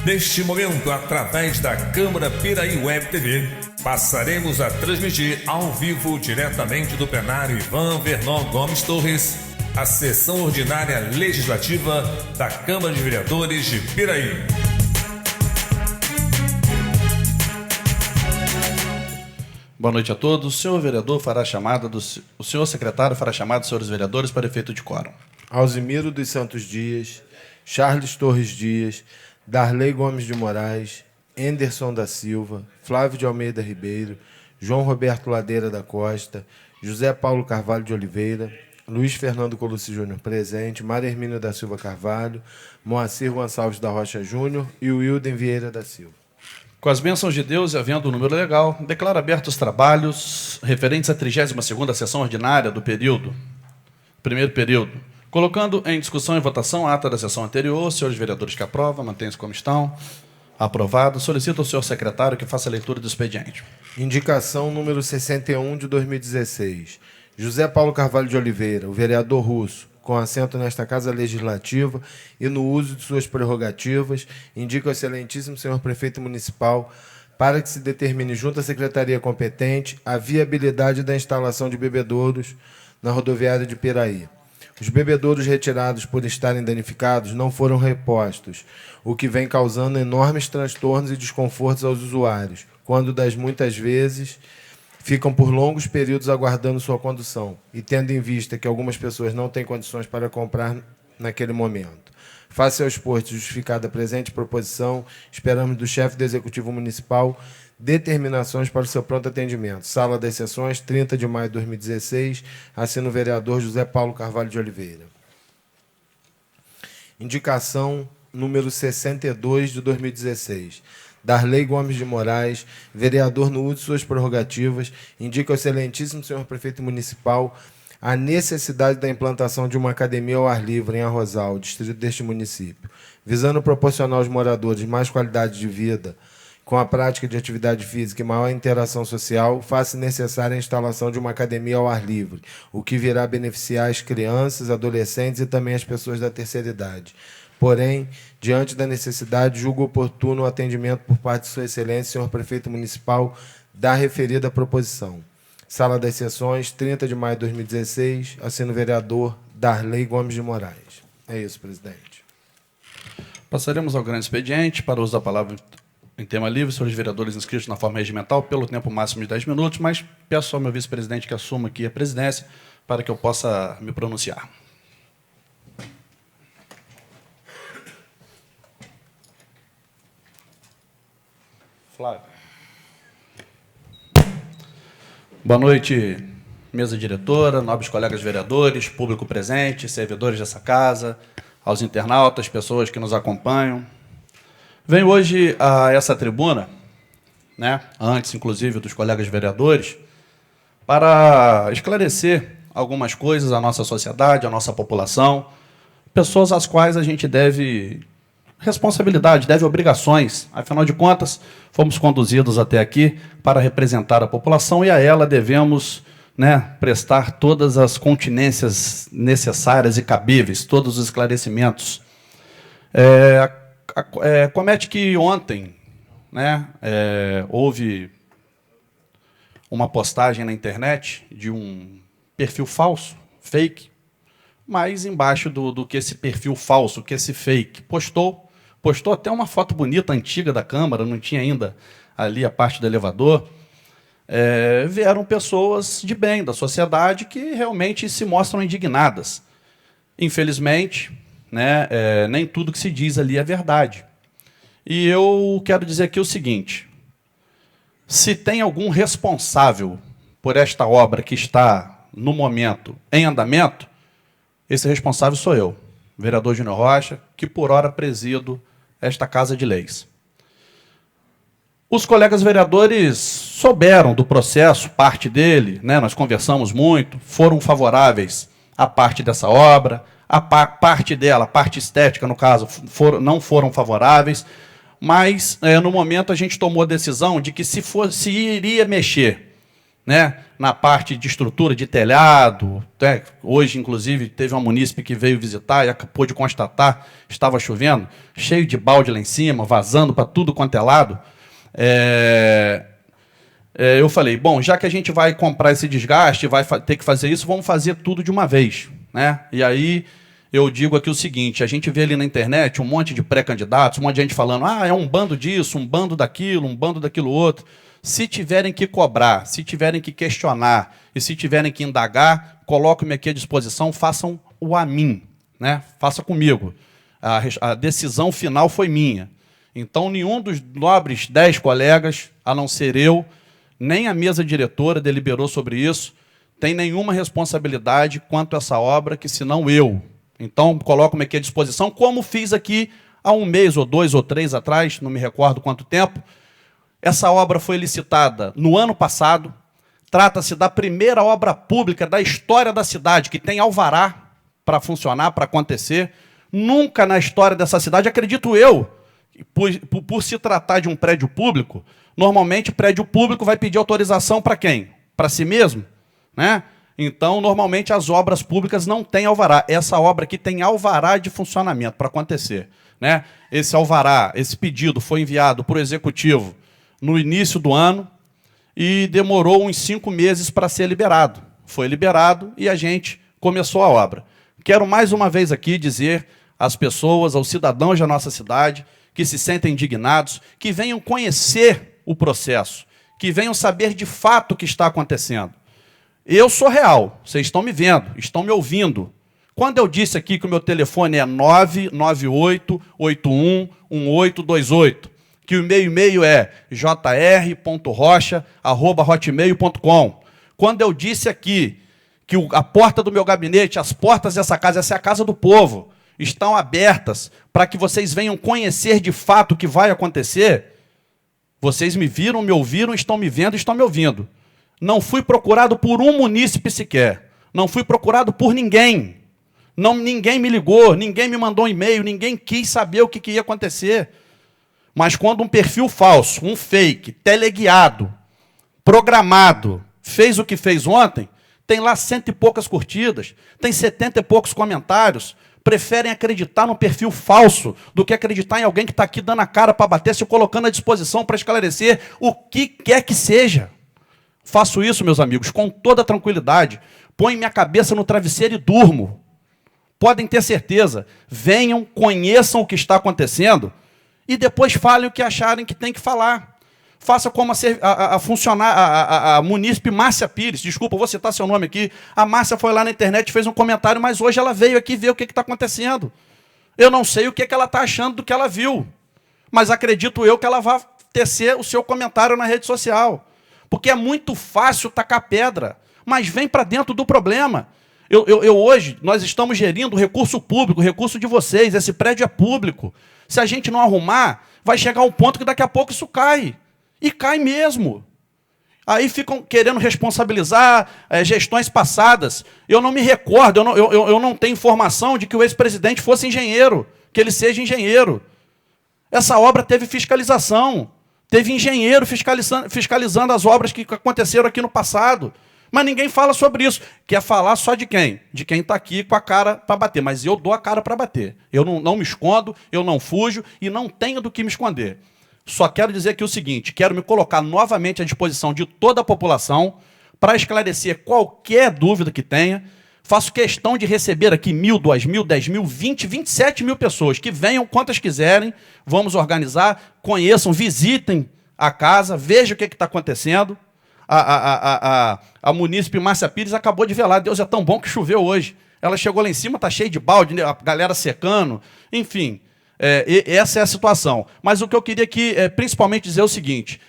Neste momento, através da Câmara Piraí Web TV, passaremos a transmitir ao vivo, diretamente do plenário Ivan Vernon Gomes Torres, a sessão ordinária legislativa da Câmara de Vereadores de Piraí. Boa noite a todos. O senhor vereador fará a chamada o senhor secretário fará a chamada dos senhores vereadores para efeito de quórum. Alzimiro dos Santos Dias, Charles Torres Dias, Darley Gomes de Moraes, Enderson da Silva, Flávio de Almeida Ribeiro, João Roberto Ladeira da Costa, José Paulo Carvalho de Oliveira, Luiz Fernando Colucci Júnior presente, Maria Hermínia da Silva Carvalho, Moacir Gonçalves da Rocha Júnior e Wilden Vieira da Silva. Com as bênçãos de Deus e havendo o número legal, declaro abertos os trabalhos referentes à 32ª sessão ordinária do primeiro período. Colocando em discussão e votação a ata da sessão anterior, senhores vereadores que aprovam, mantêm-se como estão. Aprovado. Solicito ao senhor secretário que faça a leitura do expediente. Indicação número 61 de 2016. José Paulo Carvalho de Oliveira, o vereador russo, com assento nesta Casa Legislativa e no uso de suas prerrogativas, indica ao excelentíssimo senhor prefeito municipal para que se determine junto à secretaria competente a viabilidade da instalação de bebedouros na rodoviária de Piraí. Os bebedouros retirados por estarem danificados não foram repostos, o que vem causando enormes transtornos e desconfortos aos usuários, quando das muitas vezes ficam por longos períodos aguardando sua condução, e tendo em vista que algumas pessoas não têm condições para comprar naquele momento. Face ao exposto e justificada a presente proposição, esperamos do chefe do Executivo Municipal determinações para o seu pronto atendimento. Sala das Sessões, 30 de maio de 2016, assina o vereador José Paulo Carvalho de Oliveira. Indicação número 62 de 2016. Darley Gomes de Moraes, vereador no uso de suas prerrogativas, indica ao excelentíssimo senhor prefeito municipal a necessidade da implantação de uma academia ao ar livre em Arrozal, distrito deste município, visando proporcionar aos moradores mais qualidade de vida, com a prática de atividade física e maior interação social, faz-se necessária a instalação de uma academia ao ar livre, o que virá beneficiar as crianças, adolescentes e também as pessoas da terceira idade. Porém, diante da necessidade, julgo oportuno o atendimento por parte de Sua Excelência, senhor prefeito municipal, da referida proposição. Sala das Sessões, 30 de maio de 2016, assina o vereador Darley Gomes de Moraes. É isso, presidente. Passaremos ao grande expediente para o uso da palavra em tema livre, senhores vereadores inscritos na forma regimental, pelo tempo máximo de 10 minutos, mas peço ao meu vice-presidente que assuma aqui a presidência para que eu possa me pronunciar. Flávio. Boa noite, mesa diretora, nobres colegas vereadores, público presente, servidores dessa casa, aos internautas, pessoas que nos acompanham. Venho hoje a essa tribuna, antes, inclusive, dos colegas vereadores, para esclarecer algumas coisas à nossa sociedade, à nossa população, pessoas às quais a gente deve responsabilidade, deve obrigações. Afinal de contas, fomos conduzidos até aqui para representar a população e a ela devemos prestar todas as continências necessárias e cabíveis, todos os esclarecimentos. Comete que ontem houve uma postagem na internet de um perfil falso, fake, mas embaixo do que esse perfil falso, que esse fake postou até uma foto bonita, antiga da Câmara, não tinha ainda ali a parte do elevador, vieram pessoas de bem da sociedade que realmente se mostram indignadas. Infelizmente, nem tudo que se diz ali é verdade. E eu quero dizer aqui o seguinte: se tem algum responsável por esta obra que está, no momento, em andamento, esse responsável sou eu, vereador Júnior Rocha, que por hora presido esta Casa de Leis. Os colegas vereadores souberam do processo, parte dele, nós conversamos muito, foram favoráveis à parte dessa obra, a parte dela, a parte estética, no caso, não foram favoráveis, mas, no momento, a gente tomou a decisão de que se iria mexer né, na parte de estrutura de telhado. Hoje, inclusive, teve uma munícipe que veio visitar e pôde constatar, estava chovendo, cheio de balde lá em cima, vazando para tudo quanto é lado. Eu falei, bom, já que a gente vai comprar esse desgaste, vai ter que fazer isso, vamos fazer tudo de uma vez, né? E aí eu digo aqui o seguinte, a gente vê ali na internet um monte de pré-candidatos, um monte de gente falando, é um bando disso, um bando daquilo outro. Se tiverem que cobrar, se tiverem que questionar e se tiverem que indagar, coloco-me aqui à disposição, façam o a mim, né? Faça comigo. A decisão final foi minha. Então, nenhum dos nobres 10 colegas, a não ser eu, nem a mesa diretora deliberou sobre isso, tem nenhuma responsabilidade quanto a essa obra, que senão eu. Então, coloco-me aqui à disposição, como fiz aqui há um mês, ou 2 ou 3 atrás, não me recordo quanto tempo. Essa obra foi licitada no ano passado. Trata-se da primeira obra pública da história da cidade que tem alvará para funcionar, para acontecer. Nunca na história dessa cidade, acredito eu, por se tratar de um prédio público, normalmente prédio público vai pedir autorização para quem? Para si mesmo, né? Então, normalmente as obras públicas não têm alvará. Essa obra aqui tem alvará de funcionamento para acontecer, né? Esse alvará, esse pedido foi enviado para o Executivo no início do ano e demorou uns 5 meses para ser liberado. Foi liberado e a gente começou a obra. Quero mais uma vez aqui dizer às pessoas, aos cidadãos da nossa cidade, que se sentem indignados, que venham conhecer o processo, que venham saber de fato o que está acontecendo. Eu sou real, vocês estão me vendo, estão me ouvindo. Quando eu disse aqui que o meu telefone é 998811828, que o meu e-mail é jr.rocha@hotmail.com. Quando eu disse aqui que a porta do meu gabinete, as portas dessa casa, essa é a casa do povo, estão abertas para que vocês venham conhecer de fato o que vai acontecer, vocês me viram, me ouviram, estão me vendo, estão me ouvindo. Não fui procurado por um munícipe sequer. Não fui procurado por ninguém. Ninguém me ligou, ninguém me mandou um e-mail, ninguém quis saber o que ia acontecer. Mas quando um perfil falso, um fake, teleguiado, programado, fez o que fez ontem, tem lá 100 e poucas curtidas, tem 70 e poucos comentários, preferem acreditar num perfil falso do que acreditar em alguém que está aqui dando a cara para bater, se colocando à disposição para esclarecer o que quer que seja. Faço isso, meus amigos, com toda tranquilidade. Ponho minha cabeça no travesseiro e durmo. Podem ter certeza. Venham, conheçam o que está acontecendo e depois falem o que acharem que tem que falar. Faça como a munícipe Márcia Pires. Desculpa, vou citar seu nome aqui. A Márcia foi lá na internet e fez um comentário, mas hoje ela veio aqui ver o que está acontecendo. Eu não sei o que ela está achando do que ela viu, mas acredito eu que ela vai tecer o seu comentário na rede social. Porque é muito fácil tacar pedra, mas vem para dentro do problema. Hoje, nós estamos gerindo recurso público, recurso de vocês, esse prédio é público. Se a gente não arrumar, vai chegar um ponto que daqui a pouco isso cai. E cai mesmo. Aí ficam querendo responsabilizar gestões passadas. Eu não me recordo, eu não tenho informação de que o ex-presidente fosse engenheiro, que ele seja engenheiro. Essa obra teve fiscalização. Teve engenheiro fiscalizando as obras que aconteceram aqui no passado. Mas ninguém fala sobre isso. Quer falar só de quem? De quem está aqui com a cara para bater. Mas eu dou a cara para bater. Eu não me escondo, eu não fujo e não tenho do que me esconder. Só quero dizer aqui o seguinte, quero me colocar novamente à disposição de toda a população para esclarecer qualquer dúvida que tenha. Faço questão de receber aqui 1.000, 2.000, 10.000, 20, 27 mil pessoas, que venham quantas quiserem, vamos organizar, conheçam, visitem a casa, vejam o que está acontecendo. A munícipe Márcia Pires acabou de velar, Deus é tão bom que choveu hoje. Ela chegou lá em cima, está cheio de balde, a galera secando, enfim. Essa é a situação. Mas o que eu queria aqui, principalmente dizer é o seguinte,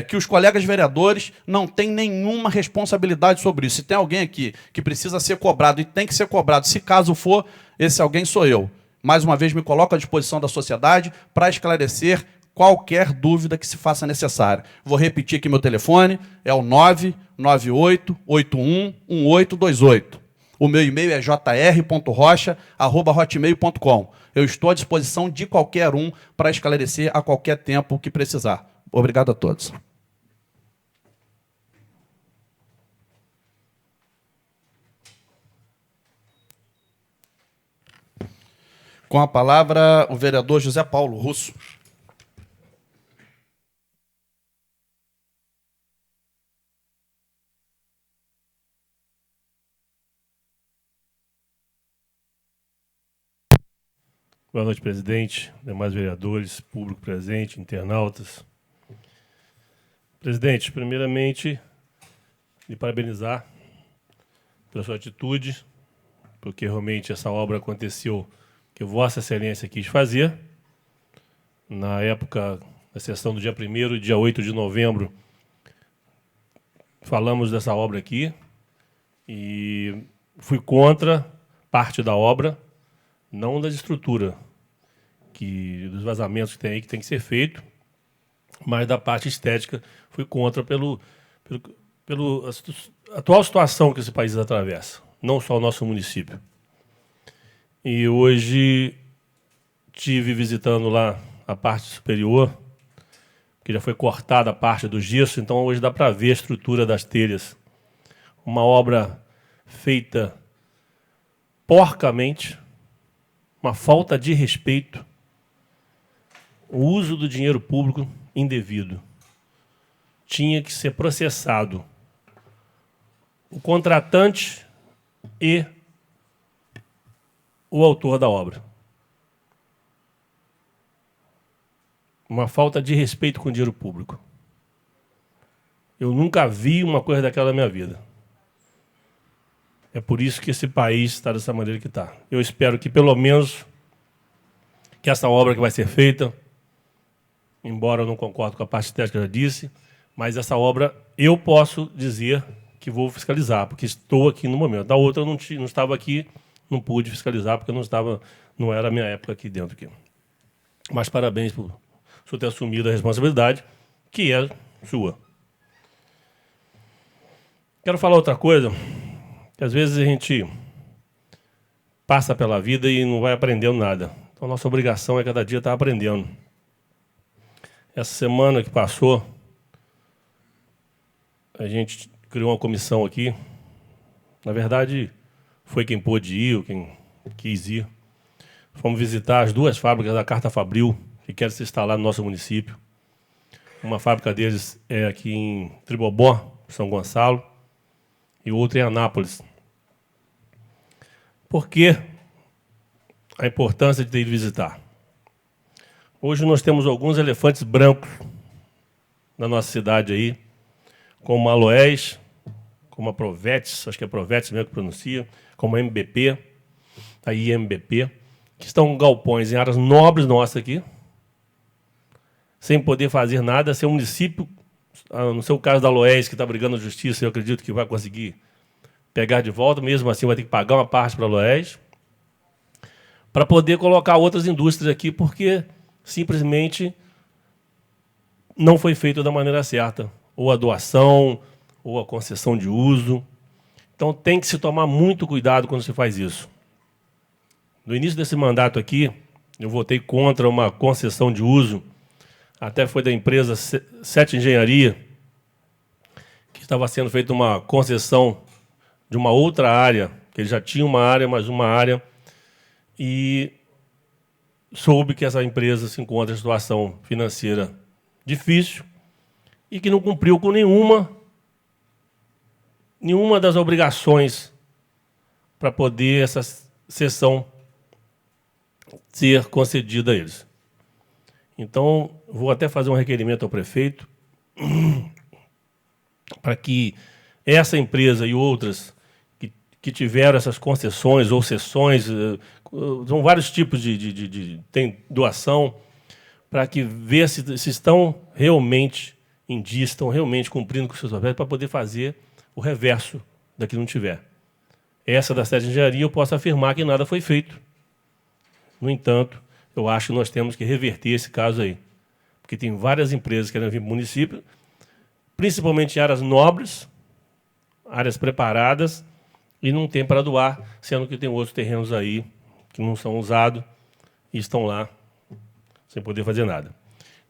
que os colegas vereadores não têm nenhuma responsabilidade sobre isso. Se tem alguém aqui que precisa ser cobrado e tem que ser cobrado, se caso for, esse alguém sou eu. Mais uma vez, me coloco à disposição da sociedade para esclarecer qualquer dúvida que se faça necessária. Vou repetir aqui meu telefone, é o 998811828. O meu e-mail é jr.rocha@hotmail.com. Eu estou à disposição de qualquer um para esclarecer a qualquer tempo que precisar. Obrigado a todos. Com a palavra, o vereador José Paulo Russo. Boa noite, presidente, demais vereadores, público presente, internautas. Presidente, primeiramente, lhe parabenizar pela sua atitude, porque realmente essa obra aconteceu que Vossa Excelência quis fazer. Na época da sessão do dia 1º e dia 8 de novembro, falamos dessa obra aqui e fui contra parte da obra, não da estrutura, dos vazamentos que tem aí, que tem que ser feito, mas da parte estética fui contra pela atual situação que esse país atravessa, não só o nosso município. E hoje estive visitando lá a parte superior, que já foi cortada a parte do gesso, então hoje dá para ver a estrutura das telhas. Uma obra feita porcamente, uma falta de respeito, o uso do dinheiro público indevido. Tinha que ser processado o contratante e o autor da obra. Uma falta de respeito com o dinheiro público. Eu nunca vi uma coisa daquela na minha vida. É por isso que esse país está dessa maneira que está. Eu espero que, pelo menos, que essa obra que vai ser feita, embora eu não concorde com a parte estética que eu já disse, mas essa obra eu posso dizer que vou fiscalizar, porque estou aqui no momento. Da outra eu não estava aqui, não pude fiscalizar, porque não era a minha época aqui dentro. Aqui. Mas parabéns por senhor ter assumido a responsabilidade, que é sua. Quero falar outra coisa, que às vezes a gente passa pela vida e não vai aprendendo nada. Então, nossa obrigação é cada dia estar aprendendo. Essa semana que passou, a gente criou uma comissão aqui. Na verdade, foi quem pôde ir, ou quem quis ir. Fomos visitar as 2 fábricas da Carta Fabril, que querem se instalar no nosso município. Uma fábrica deles é aqui em Tribobó, São Gonçalo, e outra em Anápolis. Por que a importância de ter ido visitar? Hoje nós temos alguns elefantes brancos na nossa cidade aí, como a Aloés, como a Provetes, acho que é Provetes mesmo que pronuncia, como a MBP, a IMBP, que estão galpões em áreas nobres nossas aqui, sem poder fazer nada, sem o município, no seu caso da Aloés, que está brigando na justiça, eu acredito que vai conseguir pegar de volta, mesmo assim vai ter que pagar uma parte para a Aloés, para poder colocar outras indústrias aqui, porque simplesmente não foi feito da maneira certa, ou a doação, ou a concessão de uso. Então tem que se tomar muito cuidado quando se faz isso. No início desse mandato aqui, eu votei contra uma concessão de uso, até foi da empresa Sete Engenharia, que estava sendo feita uma concessão de uma outra área, que ele já tinha uma área, mas uma área, e soube que essa empresa se encontra em situação financeira difícil e que não cumpriu com nenhuma das obrigações para poder essa cessão ser concedida a eles. Então, vou até fazer um requerimento ao prefeito para que essa empresa e outras que tiveram essas concessões ou cessões, são vários tipos tem doação, para que ver se estão realmente em dia, estão realmente cumprindo com os seus papéis, para poder fazer o reverso da que não tiver. Essa da Sete Engenharia, eu posso afirmar que nada foi feito. No entanto, eu acho que nós temos que reverter esse caso aí, porque tem várias empresas que querem vir para o município, principalmente em áreas nobres, áreas preparadas, e não tem para doar, sendo que tem outros terrenos aí que não são usados e estão lá sem poder fazer nada.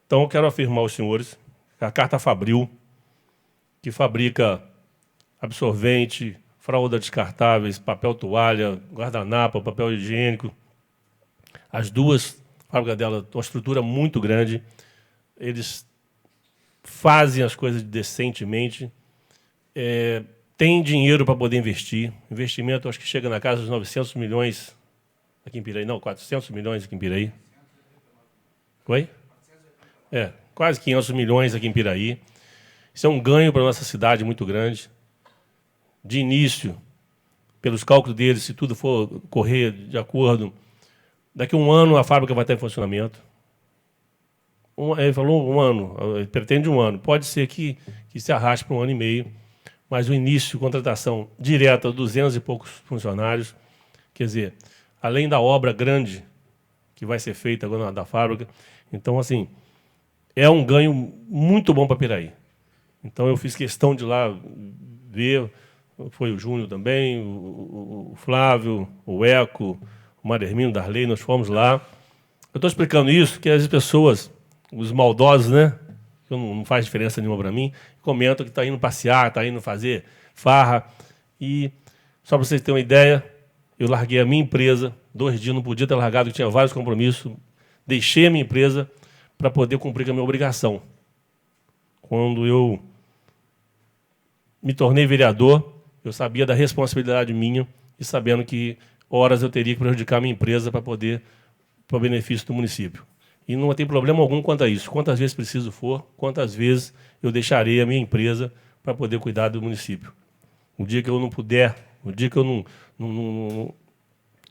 Então, eu quero afirmar aos senhores que a Carta Fabril, que fabrica absorvente, fralda descartáveis, papel toalha, guardanapo, papel higiênico, As duas fábricas dela têm uma estrutura muito grande. Eles fazem as coisas decentemente. Tem dinheiro para poder investir. Investimento, acho que chega na casa dos 900 milhões aqui em Piraí. Não, 400 milhões aqui em Piraí. Oi? Quase 500 milhões aqui em Piraí. Isso é um ganho para a nossa cidade muito grande. De início, pelos cálculos deles, se tudo for correr de acordo, daqui a 1 ano a fábrica vai estar em funcionamento. Ele falou 1 ano, ele pretende 1 ano. Pode ser que se arraste para 1 ano e meio, mas o início, contratação direta, 200 e poucos funcionários. Quer dizer, além da obra grande que vai ser feita agora da fábrica. Então, assim, é um ganho muito bom para Piraí. Então, eu fiz questão de ir lá ver, foi o Júnior também, o Flávio, o Eco, o Madermino, o Darley, nós fomos lá. Eu estou explicando isso, que as pessoas, os maldosos, né, que não faz diferença nenhuma para mim, comentam que está indo passear, está indo fazer farra. E, só para vocês terem uma ideia, eu larguei a minha empresa, 2 dias, não podia ter largado, eu tinha vários compromissos, deixei a minha empresa para poder cumprir com a minha obrigação. Quando eu me tornei vereador, eu sabia da responsabilidade minha e sabendo que horas eu teria que prejudicar a minha empresa para o benefício do município. E não tem problema algum quanto a isso. Quantas vezes preciso for, quantas vezes eu deixarei a minha empresa para poder cuidar do município. O dia que eu não puder, o dia que eu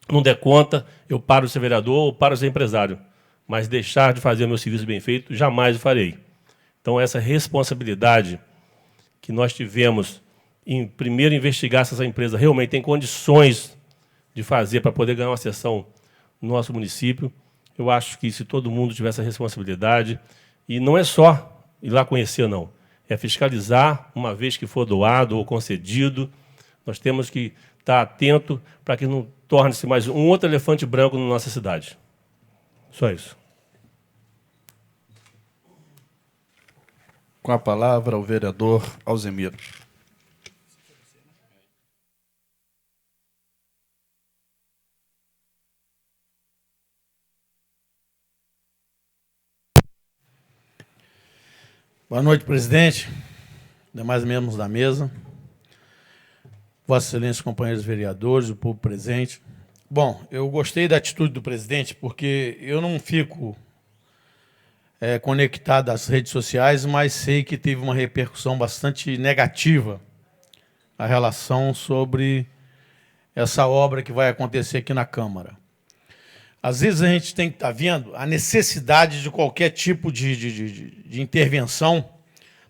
não der conta, eu paro de ser vereador ou paro de ser empresário. Mas deixar de fazer o meu serviço bem feito, jamais o farei. Então, essa responsabilidade que nós tivemos em, primeiro, investigar se essa empresa realmente tem condições de fazer para poder ganhar uma sessão no nosso município, eu acho que se todo mundo tivesse a responsabilidade, e não é só ir lá conhecer, não, é fiscalizar uma vez que for doado ou concedido, nós temos que estar atento para que não torne-se mais um outro elefante branco na nossa cidade. Só isso. Com a palavra, o vereador Alzemiro. Boa noite, presidente, demais membros da mesa, Vossa Excelência, companheiros vereadores, o povo presente. Bom, eu gostei da atitude do presidente, porque eu não fico conectado às redes sociais, mas sei que teve uma repercussão bastante negativa a relação sobre essa obra que vai acontecer aqui na Câmara. Às vezes a gente tem que estar vendo a necessidade de qualquer tipo de intervenção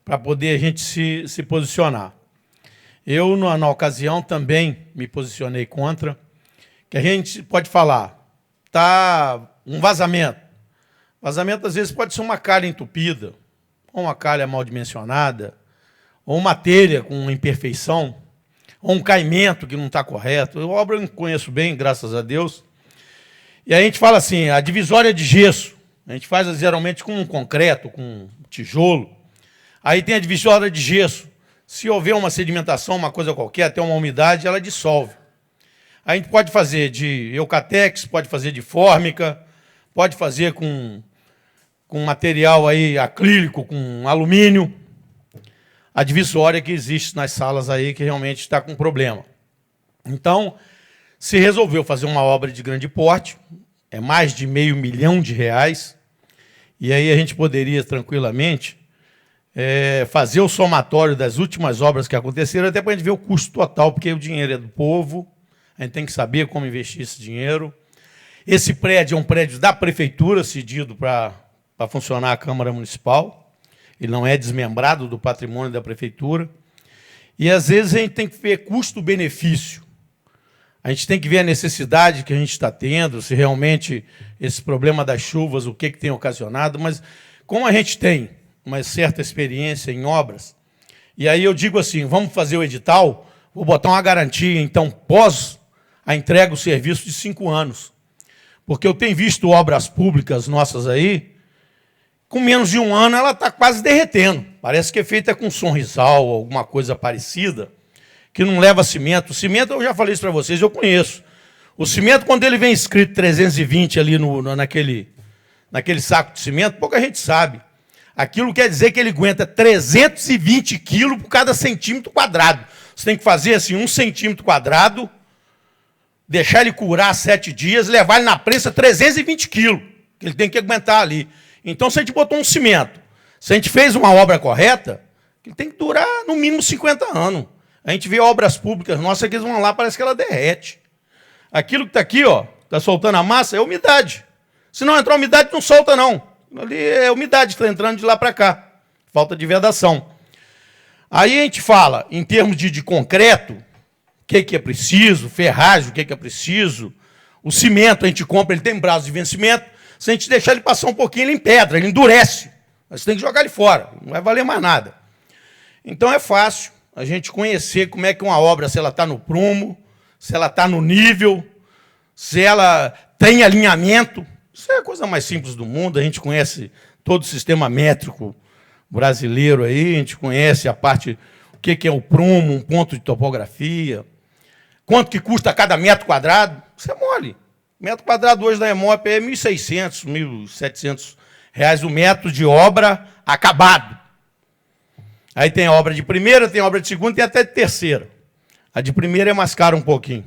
para poder a gente se posicionar. Eu, na ocasião, também me posicionei contra, que a gente pode falar, tá um vazamento. Vazamento, às vezes, pode ser uma calha entupida, ou uma calha mal dimensionada, ou uma telha com imperfeição, ou um caimento que não está correto. A obra eu não conheço bem, graças a Deus. E a gente fala assim, a divisória de gesso, a gente faz geralmente com concreto, com tijolo. Aí tem a divisória de gesso. Se houver uma sedimentação, uma coisa qualquer, até uma umidade, ela dissolve. A gente pode fazer de eucatex, pode fazer de fórmica, pode fazer com material aí acrílico, com alumínio. A divisória que existe nas salas aí, que realmente está com problema. Então, se resolveu fazer uma obra de grande porte, é mais de R$500 milhão, e aí a gente poderia tranquilamente fazer o somatório das últimas obras que aconteceram, até para a gente ver o custo total, porque o dinheiro é do povo, a gente tem que saber como investir esse dinheiro. Esse prédio é um prédio da prefeitura, cedido para funcionar a Câmara Municipal, ele não é desmembrado do patrimônio da prefeitura, e às vezes a gente tem que ver custo-benefício. A gente tem que ver a necessidade que a gente está tendo, se realmente esse problema das chuvas, o que tem ocasionado, mas como a gente tem uma certa experiência em obras, e aí eu digo assim, vamos fazer o edital, vou botar uma garantia, então, pós a entrega do serviço de 5 anos. Porque eu tenho visto obras públicas nossas aí, com menos de 1 ano ela está quase derretendo. Parece que é feita com Sonrisal, alguma coisa parecida, que não leva cimento. Cimento, eu já falei isso para vocês, eu conheço. O cimento, quando ele vem escrito 320 ali naquele saco de cimento, pouca gente sabe. Aquilo quer dizer que ele aguenta 320 quilos por cada centímetro quadrado. Você tem que fazer assim, 1 centímetro quadrado, deixar ele curar 7 dias, levar ele na prensa 320 quilos, que ele tem que aguentar ali. Então, se a gente botou um cimento, se a gente fez uma obra correta, ele tem que durar no mínimo 50 anos. A gente vê obras públicas nossas que eles vão lá, parece que ela derrete. Aquilo que está aqui, ó, está soltando a massa, é umidade. Se não entrar umidade, não solta, não. Ali é umidade, está entrando de lá para cá. Falta de vedação. Aí a gente fala, em termos de concreto, o que é preciso, ferragem, o que é preciso. O cimento a gente compra, ele tem prazo de vencimento. Se a gente deixar ele passar um pouquinho, ele empedra, ele endurece. Mas você tem que jogar ele fora, não vai valer mais nada. Então é fácil a gente conhecer como é que uma obra, se ela está no prumo, se ela está no nível, se ela tem alinhamento. Isso é a coisa mais simples do mundo, a gente conhece todo o sistema métrico brasileiro aí, a gente conhece a parte, o que é o prumo, um ponto de topografia, quanto que custa cada metro quadrado, isso é mole. Metro quadrado hoje da EMOP é R$ 1.600, R$ 1.700 o metro de obra acabado. Aí tem a obra de primeira, tem a obra de segunda, tem até de terceira. A de primeira é mais cara um pouquinho.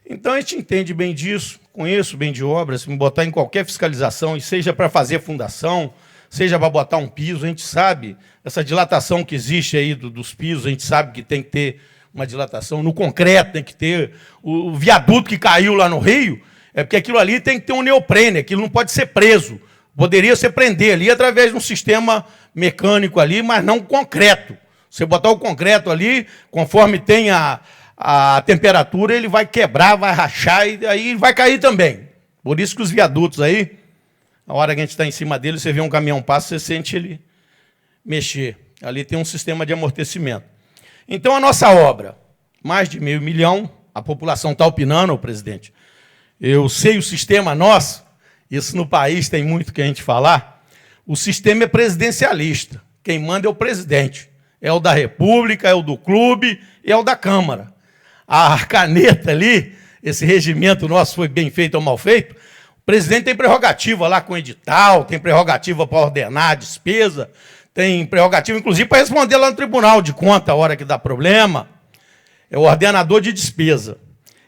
Então, a gente entende bem disso, conheço bem de obras, se me botar em qualquer fiscalização, e seja para fazer fundação, seja para botar um piso, a gente sabe, essa dilatação que existe aí dos pisos, a gente sabe que tem que ter uma dilatação, no concreto tem que ter, o viaduto que caiu lá no Rio, é porque aquilo ali tem que ter um neoprene, aquilo não pode ser preso, poderia ser prender ali através de um sistema mecânico ali, mas não concreto. Você botar o concreto ali, conforme tem a temperatura, ele vai quebrar, vai rachar e aí vai cair também. Por isso que os viadutos aí, na hora que a gente está em cima dele, você vê um caminhão passar, você sente ele mexer. Ali tem um sistema de amortecimento. Então, a nossa obra, mais de 500 mil, a população está opinando, presidente. Eu sei o sistema nosso, isso no país tem muito que a gente falar, o sistema é presidencialista. Quem manda é o presidente. É o da República, é o do clube e é o da Câmara. A caneta ali, esse regimento nosso foi bem feito ou mal feito, o presidente tem prerrogativa lá com edital, tem prerrogativa para ordenar a despesa, tem prerrogativa, inclusive, para responder lá no Tribunal de Contas a hora que dá problema. É o ordenador de despesa.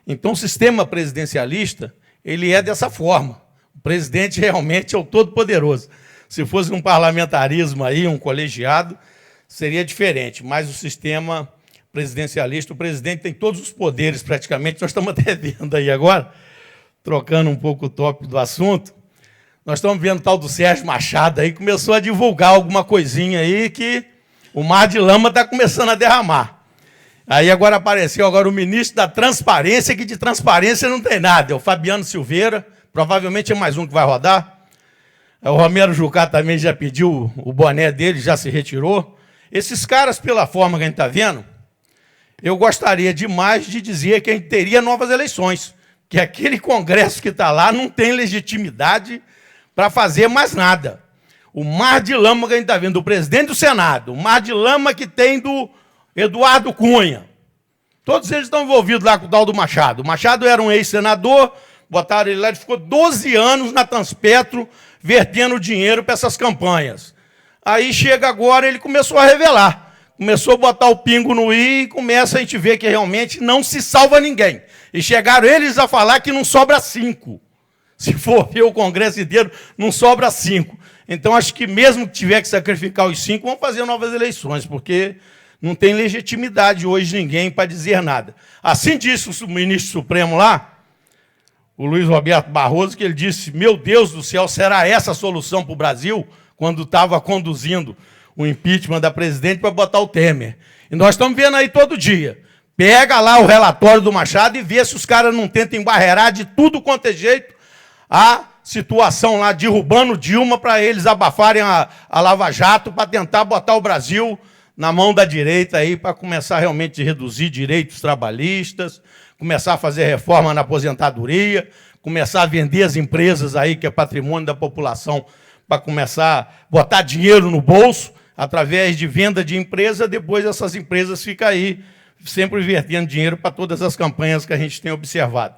Então, o sistema presidencialista, ele é dessa forma. O presidente realmente é o todo-poderoso. Se fosse um parlamentarismo aí, um colegiado, seria diferente, mas o sistema presidencialista, o presidente tem todos os poderes praticamente, nós estamos até vendo aí agora, trocando um pouco o tópico do assunto, nós estamos vendo o tal do Sérgio Machado aí, começou a divulgar alguma coisinha aí que o mar de lama está começando a derramar. Aí agora apareceu o ministro da Transparência, que de transparência não tem nada, é o Fabiano Silveira, provavelmente é mais um que vai rodar. O Romero Jucá também já pediu o boné dele, já se retirou. Esses caras, pela forma que a gente está vendo, eu gostaria demais de dizer que a gente teria novas eleições, que aquele Congresso que está lá não tem legitimidade para fazer mais nada. O mar de lama que a gente está vendo do presidente do Senado, o mar de lama que tem do Eduardo Cunha, todos eles estão envolvidos lá com o tal do Machado. O Machado era um ex-senador, botaram ele lá, ele ficou 12 anos na Transpetro, vertendo dinheiro para essas campanhas. Aí chega agora, ele começou a revelar. Começou a botar o pingo no i e começa a gente ver que realmente não se salva ninguém. E chegaram eles a falar que não sobra 5. Se for ver o Congresso inteiro, não sobra 5. Então, acho que mesmo que tiver que sacrificar os 5, vamos fazer novas eleições, porque não tem legitimidade hoje ninguém para dizer nada. Assim disse o ministro Supremo lá, o Luiz Roberto Barroso, que ele disse, meu Deus do céu, será essa a solução para o Brasil? Quando estava conduzindo o impeachment da presidente para botar o Temer. E nós estamos vendo aí todo dia. Pega lá o relatório do Machado e vê se os caras não tentam embarrear de tudo quanto é jeito a situação lá, derrubando Dilma para eles abafarem a Lava Jato para tentar botar o Brasil na mão da direita aí para começar realmente a reduzir direitos trabalhistas, começar a fazer reforma na aposentadoria, começar a vender as empresas aí que é patrimônio da população para começar a botar dinheiro no bolso, através de venda de empresa, depois essas empresas ficam aí sempre vertendo dinheiro para todas as campanhas que a gente tem observado.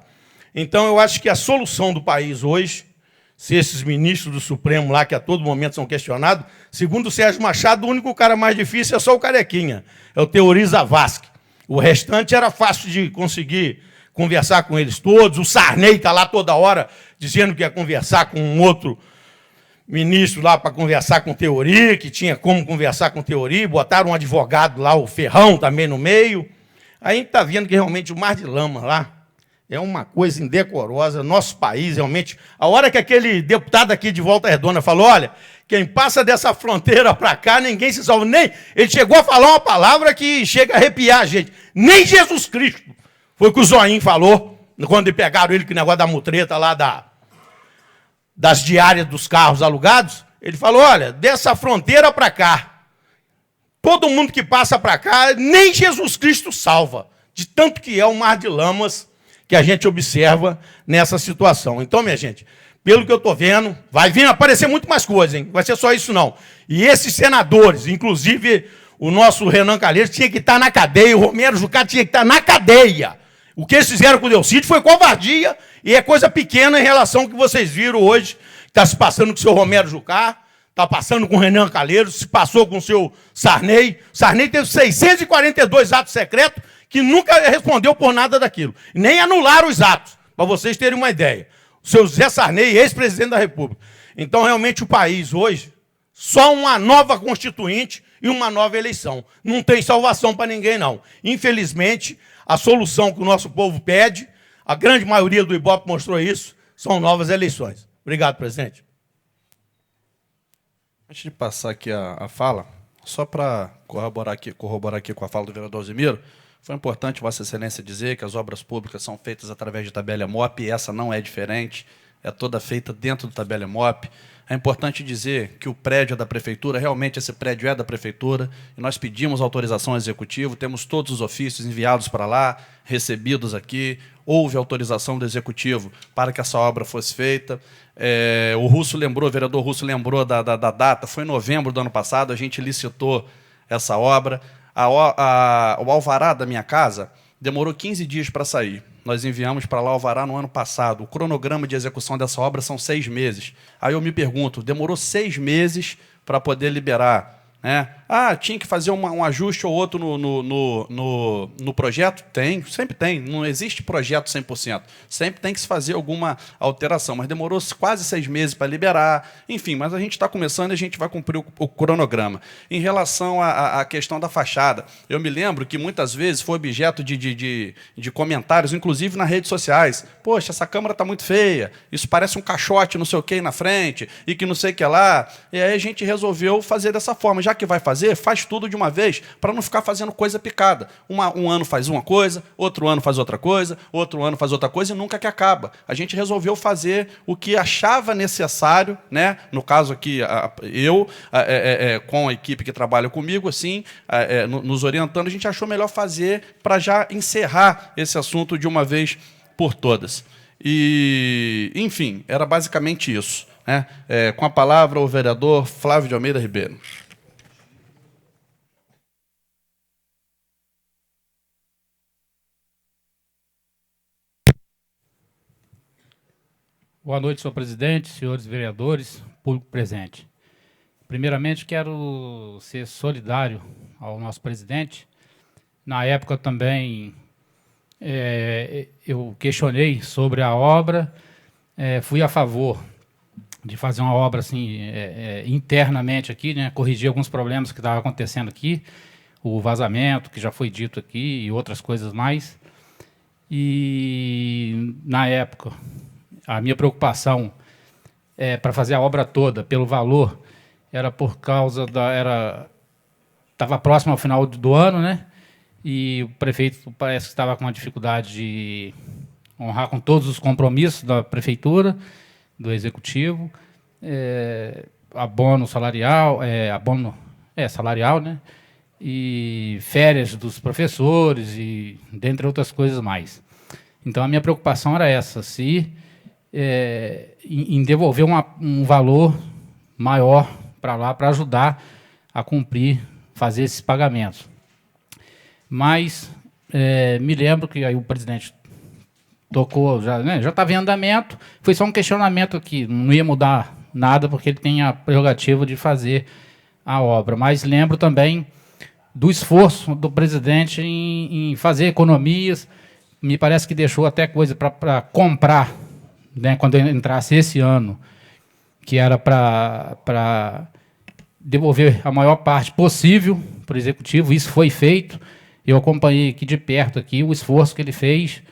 Então, eu acho que a solução do país hoje, se esses ministros do Supremo lá, que a todo momento são questionados, segundo o Sérgio Machado, o único cara mais difícil é só o Carequinha, é o Teori Zavascki. O restante era fácil de conseguir conversar com eles todos. O Sarney está lá toda hora dizendo que ia conversar com um outro ministro lá para conversar com o Teori, que tinha como conversar com o Teori, botaram um advogado lá, o Ferrão, também no meio. Aí a gente está vendo que realmente o mar de lama lá é uma coisa indecorosa. Nosso país, realmente... A hora que aquele deputado aqui de Volta Redonda falou, olha, quem passa dessa fronteira para cá, ninguém se salva. Nem... Ele chegou a falar uma palavra que chega a arrepiar a gente. Nem Jesus Cristo. Foi o que o Zoinho falou, quando pegaram ele com o negócio da mutreta lá das diárias dos carros alugados. Ele falou, olha, dessa fronteira para cá, todo mundo que passa para cá, nem Jesus Cristo salva. De tanto que é um mar de lamas que a gente observa nessa situação. Então, minha gente, pelo que eu estou vendo, vai vir aparecer muito mais coisas, hein? Não vai ser só isso, não. E esses senadores, inclusive o nosso Renan Calheiros, tinha que estar na cadeia, o Romero Jucá tinha que estar na cadeia. O que eles fizeram com o Delcídio foi covardia e é coisa pequena em relação ao que vocês viram hoje, que está se passando com o seu Romero Jucá, está passando com o Renan Calheiros, se passou com o seu Sarney. Sarney teve 642 atos secretos que nunca respondeu por nada daquilo. Nem anularam os atos, para vocês terem uma ideia. O seu Zé Sarney, ex-presidente da República. Então, realmente, o país hoje, só uma nova constituinte e uma nova eleição. Não tem salvação para ninguém, não. Infelizmente, a solução que o nosso povo pede, a grande maioria do Ibope mostrou isso, são novas eleições. Obrigado, presidente. Antes de passar aqui a fala, só para corroborar aqui com a fala do vereador Zimiro, foi importante Vossa Excelência dizer que as obras públicas são feitas através de tabela MOP, e essa não é diferente, é toda feita dentro do tabela MOP. É importante dizer que o prédio é da Prefeitura, realmente esse prédio é da Prefeitura, e nós pedimos autorização ao Executivo, temos todos os ofícios enviados para lá, recebidos aqui, houve autorização do Executivo para que essa obra fosse feita. O Russo lembrou, o vereador Russo lembrou da data, foi em novembro do ano passado, a gente licitou essa obra. O alvará da minha casa demorou 15 dias para sair. Nós enviamos para lá o alvará no ano passado. O cronograma de execução dessa obra são 6 meses. Aí eu me pergunto, demorou 6 meses para poder liberar, né? Ah, tinha que fazer um ajuste ou outro no projeto? Tem, sempre tem. Não existe projeto 100%. Sempre tem que se fazer alguma alteração. Mas demorou quase 6 meses para liberar. Enfim, mas a gente está começando e a gente vai cumprir o cronograma. Em relação à questão da fachada, eu me lembro que muitas vezes foi objeto de comentários, inclusive nas redes sociais. Poxa, essa câmara está muito feia. Isso parece um caixote não sei o que na frente e que não sei o que lá. E aí a gente resolveu fazer dessa forma. Já que vai fazer, faz tudo de uma vez, para não ficar fazendo coisa picada. Um ano faz uma coisa, outro ano faz outra coisa, outro ano faz outra coisa e nunca que acaba. A gente resolveu fazer o que achava necessário, né? No caso aqui, eu, com a equipe que trabalha comigo, assim, nos orientando, a gente achou melhor fazer para já encerrar esse assunto de uma vez por todas. E, enfim, era basicamente isso, né? Com a palavra, o vereador Flávio de Almeida Ribeiro. Boa noite, senhor presidente, senhores vereadores, público presente. Primeiramente, quero ser solidário ao nosso presidente. Na época também eu questionei sobre a obra, fui a favor de fazer uma obra assim, internamente aqui, né, corrigir alguns problemas que estavam acontecendo aqui, o vazamento, que já foi dito aqui, e outras coisas mais. E, na época, a minha preocupação para fazer a obra toda, pelo valor, era por causa estava próximo ao final do ano, né? E o prefeito parece que estava com uma dificuldade de honrar com todos os compromissos da prefeitura, do executivo, abono salarial, salarial, né? E férias dos professores e dentre outras coisas mais. Então a minha preocupação era essa, em devolver um valor maior para lá, para ajudar a cumprir, fazer esses pagamentos. Mas me lembro que aí o presidente tocou, já estava em andamento, foi só um questionamento aqui, não ia mudar nada, porque ele tem a prerrogativa de fazer a obra. Mas lembro também do esforço do presidente em fazer economias, me parece que deixou até coisa para comprar, né, quando entrasse esse ano, que era para devolver a maior parte possível para o Executivo. Isso foi feito. Eu acompanhei aqui de perto aqui o esforço que ele fez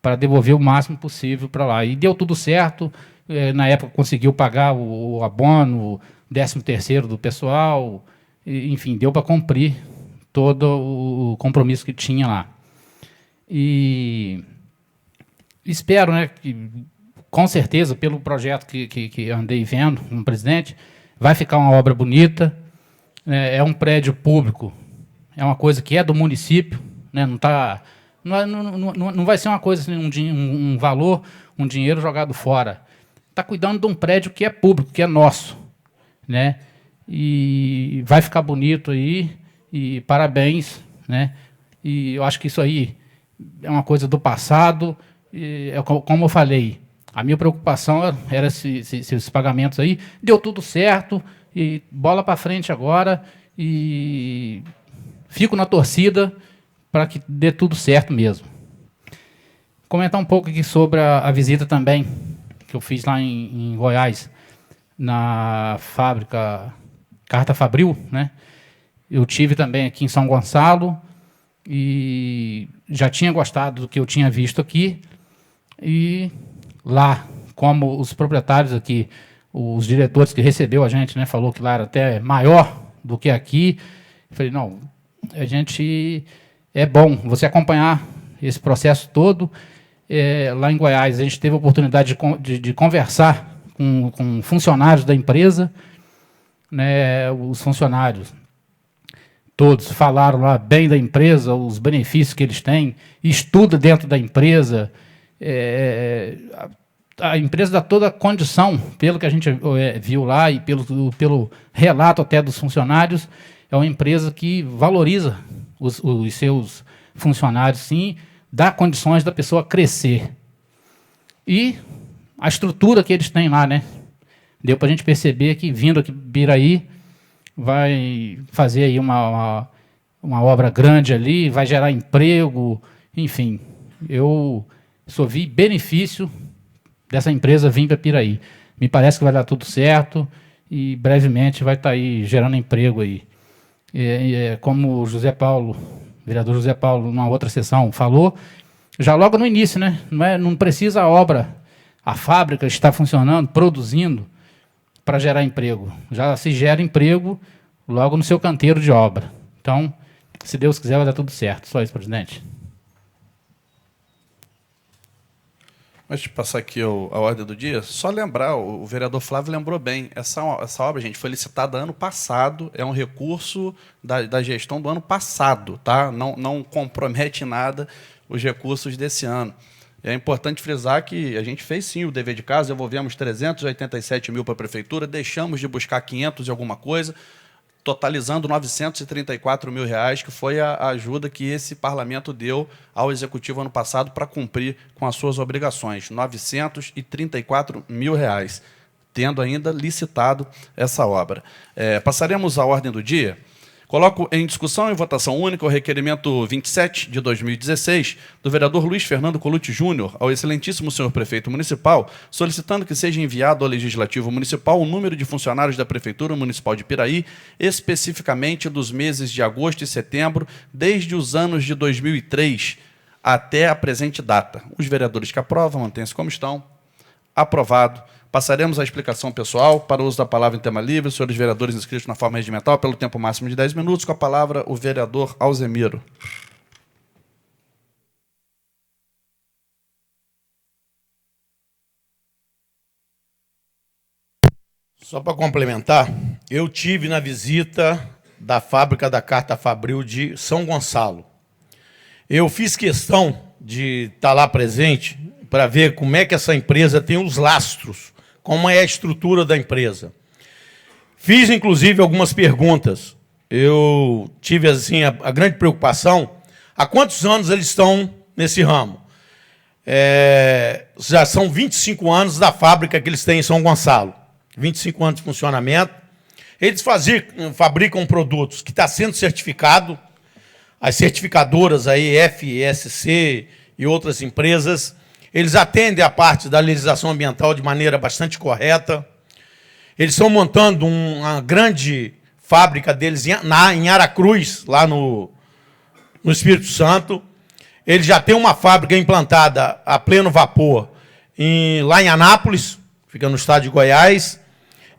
para devolver o máximo possível para lá. E deu tudo certo. Na época conseguiu pagar o abono, o 13º do pessoal. Enfim, deu para cumprir todo o compromisso que tinha lá. E espero, né, que, com certeza, pelo projeto que andei vendo com o presidente, vai ficar uma obra bonita. É um prédio público, é uma coisa que é do município, né, não vai ser uma coisa assim, um valor, um dinheiro jogado fora. Está cuidando de um prédio que é público, que é nosso, né? E vai ficar bonito aí, e parabéns, né? E eu acho que isso aí é uma coisa do passado. E, como eu falei, a minha preocupação era se esses pagamentos aí deu tudo certo, e bola para frente agora, e fico na torcida para que dê tudo certo mesmo. Comentar um pouco aqui sobre a visita também que eu fiz lá em Goiás, na fábrica Carta Fabril, né? Eu tive também aqui em São Gonçalo e já tinha gostado do que eu tinha visto aqui. E lá, como os proprietários aqui, os diretores que recebeu a gente, né, falou que lá era até maior do que aqui. Eu falei, não, a gente é bom você acompanhar esse processo todo. Lá em Goiás, a gente teve a oportunidade de conversar com funcionários da empresa, né, os funcionários todos falaram lá bem da empresa, os benefícios que eles têm, estuda dentro da empresa. A empresa dá toda a condição, pelo que a gente viu lá e pelo relato até dos funcionários, é uma empresa que valoriza os seus funcionários, sim, dá condições da pessoa crescer. E a estrutura que eles têm lá, né? Deu para a gente perceber que, vindo aqui Piraí, vai fazer aí uma obra grande ali, vai gerar emprego, enfim. Eu só vi benefício dessa empresa vir para Piraí. Me parece que vai dar tudo certo e brevemente vai estar aí gerando emprego aí. Como o vereador José Paulo, numa outra sessão, falou, já logo no início, né? Não precisa a obra, a fábrica está funcionando, produzindo, para gerar emprego. Já se gera emprego logo no seu canteiro de obra. Então, se Deus quiser, vai dar tudo certo. Só isso, presidente. Antes de passar aqui a ordem do dia, só lembrar, o vereador Flávio lembrou bem, essa obra, gente, foi licitada ano passado, é um recurso da gestão do ano passado, tá? Não compromete em nada os recursos desse ano. É importante frisar que a gente fez, sim, o dever de casa, devolvemos 387 mil para a prefeitura, deixamos de buscar 500 e alguma coisa, totalizando 934 mil reais, que foi a ajuda que esse parlamento deu ao Executivo ano passado para cumprir com as suas obrigações, 934 mil reais, tendo ainda licitado essa obra. Passaremos à ordem do dia. Coloco em discussão e votação única o requerimento 27 de 2016 do vereador Luiz Fernando Colucci Júnior ao excelentíssimo senhor prefeito municipal, solicitando que seja enviado ao Legislativo Municipal o número de funcionários da Prefeitura Municipal de Piraí, especificamente dos meses de agosto e setembro, desde os anos de 2003 até a presente data. Os vereadores que aprovam, mantêm-se como estão. Aprovado. Passaremos à explicação pessoal. Para o uso da palavra em tema livre, os senhores vereadores inscritos na forma regimental, pelo tempo máximo de 10 minutos, com a palavra o vereador Alzemiro. Só para complementar, eu tive na visita da fábrica da Carta Fabril de São Gonçalo. Eu fiz questão de estar lá presente para ver como é que essa empresa tem os lastros, como é a estrutura da empresa. Fiz, inclusive, algumas perguntas. Eu tive assim, a grande preocupação, há quantos anos eles estão nesse ramo? Já são 25 anos da fábrica que eles têm em São Gonçalo. 25 anos de funcionamento. Eles fabricam produtos que está sendo certificado. As certificadoras aí, FSC e outras empresas, eles atendem a parte da legislação ambiental de maneira bastante correta. Eles estão montando uma grande fábrica deles em Aracruz, lá no Espírito Santo. Eles já têm uma fábrica implantada a pleno vapor lá em Anápolis, fica no estado de Goiás,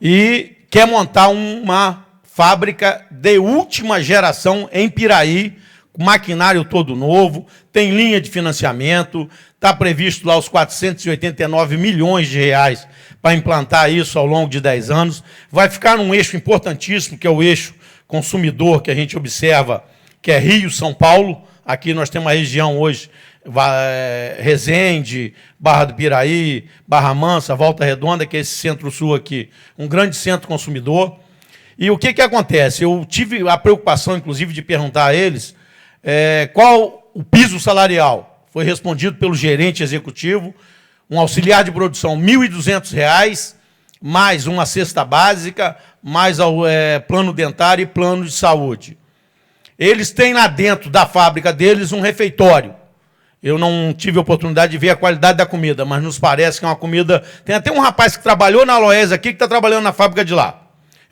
e quer montar uma fábrica de última geração em Piraí, com maquinário todo novo, tem linha de financiamento, está previsto lá os 489 milhões de reais para implantar isso ao longo de 10 anos. Vai ficar num eixo importantíssimo, que é o eixo consumidor que a gente observa, que é Rio-São Paulo. Aqui nós temos uma região hoje, Resende, Barra do Piraí, Barra Mansa, Volta Redonda, que é esse centro-sul aqui, um grande centro consumidor. E o que acontece? Eu tive a preocupação, inclusive, de perguntar a eles qual o piso salarial. Foi respondido pelo gerente executivo, um auxiliar de produção, R$ 1.200, mais uma cesta básica, mais plano dentário e plano de saúde. Eles têm lá dentro da fábrica deles um refeitório. Eu não tive a oportunidade de ver a qualidade da comida, mas nos parece que é uma comida... Tem até um rapaz que trabalhou na Aloés aqui, que está trabalhando na fábrica de lá.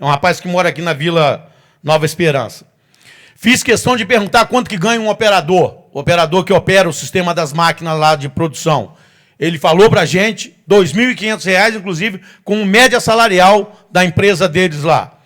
É um rapaz que mora aqui na Vila Nova Esperança. Fiz questão de perguntar quanto que ganha um operador, o operador que opera o sistema das máquinas lá de produção. Ele falou para a gente R$ 2.500, inclusive, com média salarial da empresa deles lá.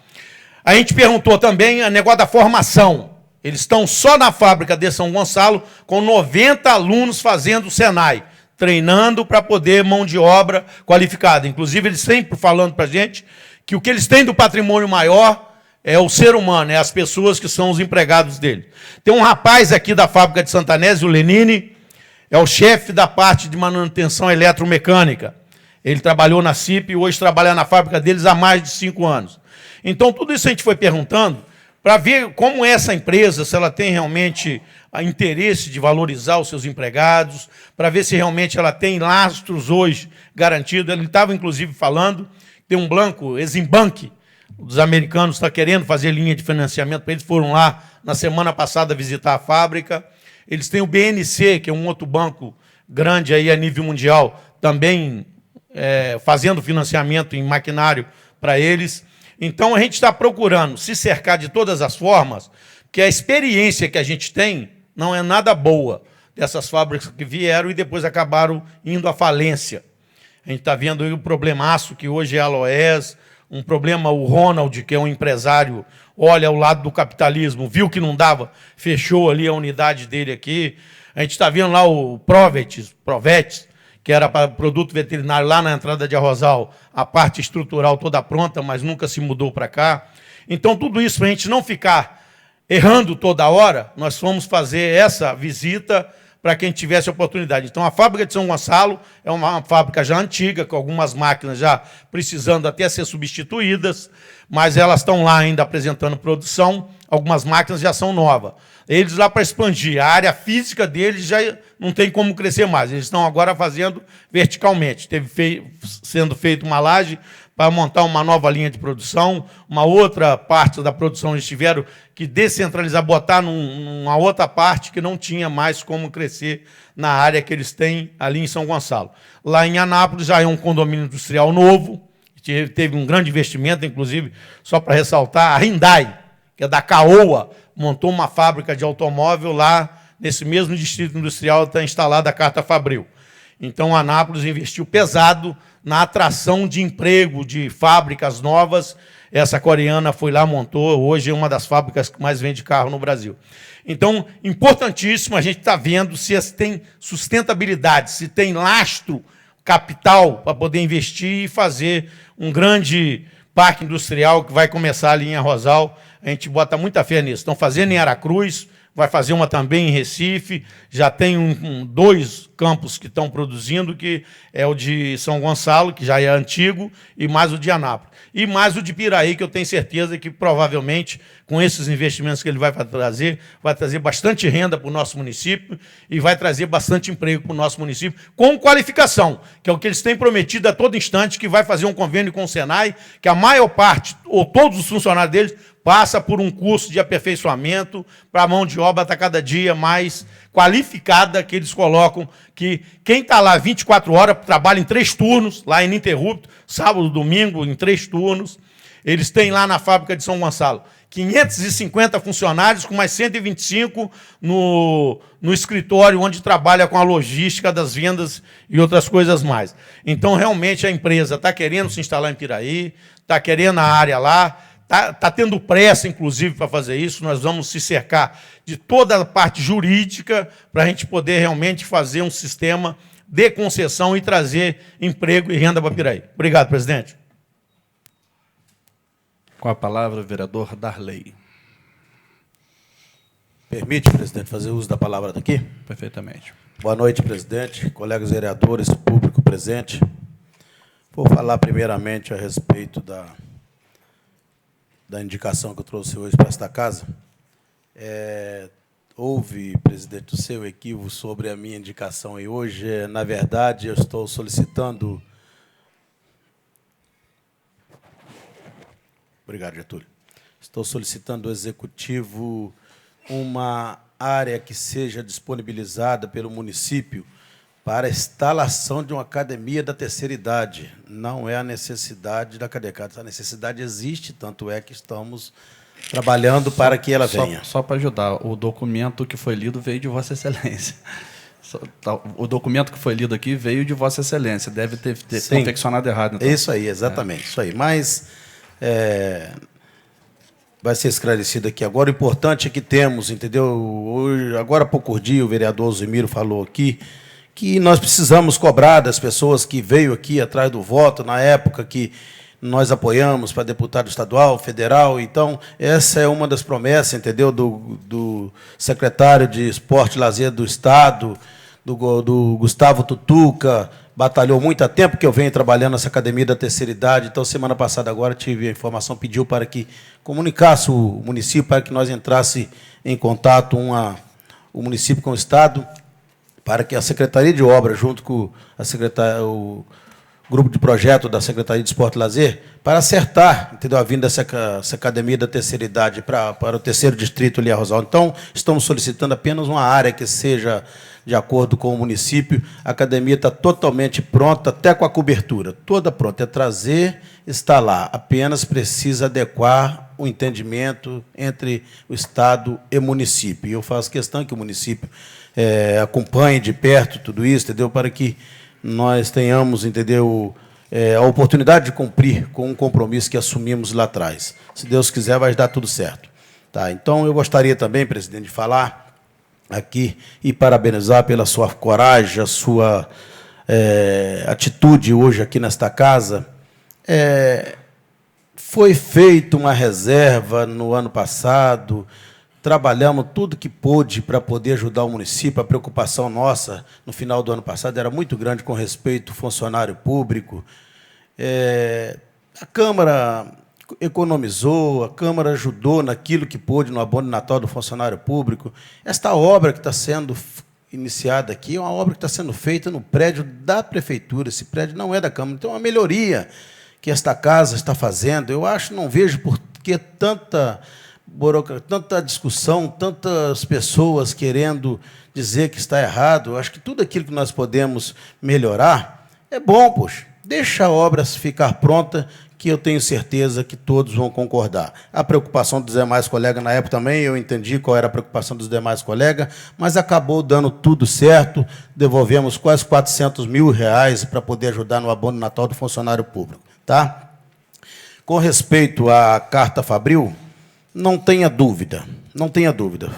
A gente perguntou também o negócio da formação. Eles estão só na fábrica de São Gonçalo com 90 alunos fazendo o Senai, treinando para poder mão de obra qualificada. Inclusive, eles sempre falando para a gente que o que eles têm do patrimônio maior é o ser humano, é as pessoas que são os empregados dele. Tem um rapaz aqui da fábrica de Santanese, o Lenine, é o chefe da parte de manutenção eletromecânica. Ele trabalhou na CIP e hoje trabalha na fábrica deles há mais de 5 anos. Então, tudo isso a gente foi perguntando para ver como essa empresa, se ela tem realmente interesse de valorizar os seus empregados, para ver se realmente ela tem lastros hoje garantidos. Ele estava, inclusive, falando, tem um banco, Eximbank, os americanos estão querendo fazer linha de financiamento para eles, foram lá na semana passada visitar a fábrica. Eles têm o BNC, que é um outro banco grande aí a nível mundial, também fazendo financiamento em maquinário para eles. Então, a gente está procurando se cercar de todas as formas, que a experiência que a gente tem não é nada boa dessas fábricas que vieram e depois acabaram indo à falência. A gente está vendo aí o problemaço que hoje é a Aloés, um problema, o Ronald, que é um empresário, olha ao lado do capitalismo, viu que não dava, fechou ali a unidade dele aqui. A gente está vendo lá o Provetes, que era para produto veterinário lá na entrada de Arrozal, a parte estrutural toda pronta, mas nunca se mudou para cá. Então, tudo isso, para a gente não ficar errando toda hora, nós fomos fazer essa visita para quem tivesse oportunidade. Então, a fábrica de São Gonçalo é uma fábrica já antiga, com algumas máquinas já precisando até ser substituídas, mas elas estão lá ainda apresentando produção, algumas máquinas já são novas. Eles lá para expandir, a área física deles já não tem como crescer mais, eles estão agora fazendo verticalmente. Sendo feita uma laje para montar uma nova linha de produção, uma outra parte da produção eles tiveram que descentralizar, botar numa outra parte que não tinha mais como crescer na área que eles têm ali em São Gonçalo. Lá em Anápolis já é um condomínio industrial novo, teve um grande investimento, inclusive, só para ressaltar, a Hyundai, que é da Caoa, montou uma fábrica de automóvel lá, nesse mesmo distrito industrial, está instalada a Carta Fabril. Então, a Anápolis investiu pesado na atração de emprego, de fábricas novas. Essa coreana foi lá, montou, hoje é uma das fábricas que mais vende carro no Brasil. Então, importantíssimo, a gente está vendo se tem sustentabilidade, se tem lastro, capital para poder investir e fazer um grande parque industrial que vai começar ali em Arrozal. A gente bota muita fé nisso. Estão fazendo em Aracruz, vai fazer uma também em Recife, já tem dois campos que estão produzindo, que é o de São Gonçalo, que já é antigo, e mais o de Anápolis. E mais o de Piraí, que eu tenho certeza que, provavelmente, com esses investimentos que ele vai trazer bastante renda para o nosso município e vai trazer bastante emprego para o nosso município, com qualificação, que é o que eles têm prometido a todo instante, que vai fazer um convênio com o Senai, que a maior parte, ou todos os funcionários deles, passa por um curso de aperfeiçoamento para a mão de obra estar cada dia mais qualificada, que eles colocam, que quem está lá 24 horas trabalha em 3 turnos, lá ininterrupto, sábado, domingo, em 3 turnos. Eles têm lá na fábrica de São Gonçalo 550 funcionários, com mais 125 no escritório, onde trabalha com a logística das vendas e outras coisas mais. Então, realmente, a empresa está querendo se instalar em Piraí, está querendo a área lá, está tendo pressa, inclusive, para fazer isso. Nós vamos se cercar de toda a parte jurídica para a gente poder realmente fazer um sistema de concessão e trazer emprego e renda para Piraí. Obrigado, presidente. Com a palavra, o vereador Darley. Permite, presidente, fazer uso da palavra daqui? Perfeitamente. Boa noite, presidente, colegas vereadores, público presente. Vou falar primeiramente a respeito da indicação que eu trouxe hoje para esta casa. Houve, presidente, o seu equívoco sobre a minha indicação, e hoje, na verdade, eu estou solicitando... Obrigado, Getúlio. Estou solicitando ao Executivo uma área que seja disponibilizada pelo município para a instalação de uma academia da terceira idade. Não é a necessidade da CADECAD. A necessidade existe, tanto é que estamos trabalhando para que ela venha. Só para ajudar, o documento que foi lido veio de Vossa Excelência. O documento que foi lido aqui veio de Vossa Excelência. Deve ter confeccionado errado. Então. Isso aí, exatamente. Isso aí. Mas vai ser esclarecido aqui agora. O importante é que temos, entendeu? Hoje, agora há pouco dia, o vereador Zimiro falou aqui que nós precisamos cobrar das pessoas que veio aqui atrás do voto, na época que nós apoiamos para deputado estadual, federal. Então, essa é uma das promessas, entendeu, do secretário de Esporte e Lazer do Estado, do Gustavo Tutuca, batalhou muito há tempo que eu venho trabalhando nessa academia da terceira idade. Então, semana passada, agora, tive a informação, pediu para que comunicasse o município, para que nós entrasse em contato o município com o Estado, para que a Secretaria de Obras, junto com o grupo de projeto da Secretaria de Esporte e Lazer, para acertar, entendeu, a vinda dessa academia da terceira idade para o terceiro distrito ali, a Rosal. Então, estamos solicitando apenas uma área que seja de acordo com o município. A academia está totalmente pronta, até com a cobertura, toda pronta. É trazer, está lá. Apenas precisa adequar o entendimento entre o Estado e o município. E eu faço questão que o município acompanhe de perto tudo isso, entendeu, para que nós tenhamos, entendeu, a oportunidade de cumprir com um compromisso que assumimos lá atrás. Se Deus quiser, vai dar tudo certo. Tá, então, eu gostaria também, presidente, de falar aqui e parabenizar pela sua coragem, a sua atitude hoje aqui nesta casa. Foi feita uma reserva no ano passado, trabalhamos tudo que pôde para poder ajudar o município. A preocupação nossa, no final do ano passado, era muito grande com respeito ao funcionário público. A Câmara economizou, a Câmara ajudou naquilo que pôde no abono de Natal do funcionário público. Esta obra que está sendo iniciada aqui é uma obra que está sendo feita no prédio da Prefeitura. Esse prédio não é da Câmara. Então, é uma melhoria que esta casa está fazendo. Eu acho, não vejo por que tanta discussão, tantas pessoas querendo dizer que está errado. Eu acho que tudo aquilo que nós podemos melhorar é bom, poxa. Deixa a obra ficar pronta, que eu tenho certeza que todos vão concordar. A preocupação dos demais colegas, na época também, eu entendi qual era a preocupação dos demais colegas, mas acabou dando tudo certo, devolvemos quase R$400 mil para poder ajudar no abono de Natal do funcionário público. Tá? Com respeito à Carta Fabril, não tenha dúvida, não tenha dúvida.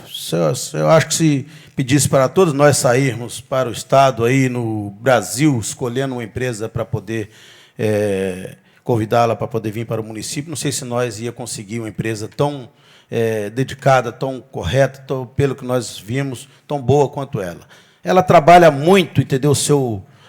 Eu acho que se pedisse para todos nós sairmos para o Estado, aí no Brasil, escolhendo uma empresa para poder convidá-la para poder vir para o município. Não sei se nós ia conseguir uma empresa tão dedicada, tão correta, pelo que nós vimos, tão boa quanto ela. Ela trabalha muito, entendeu,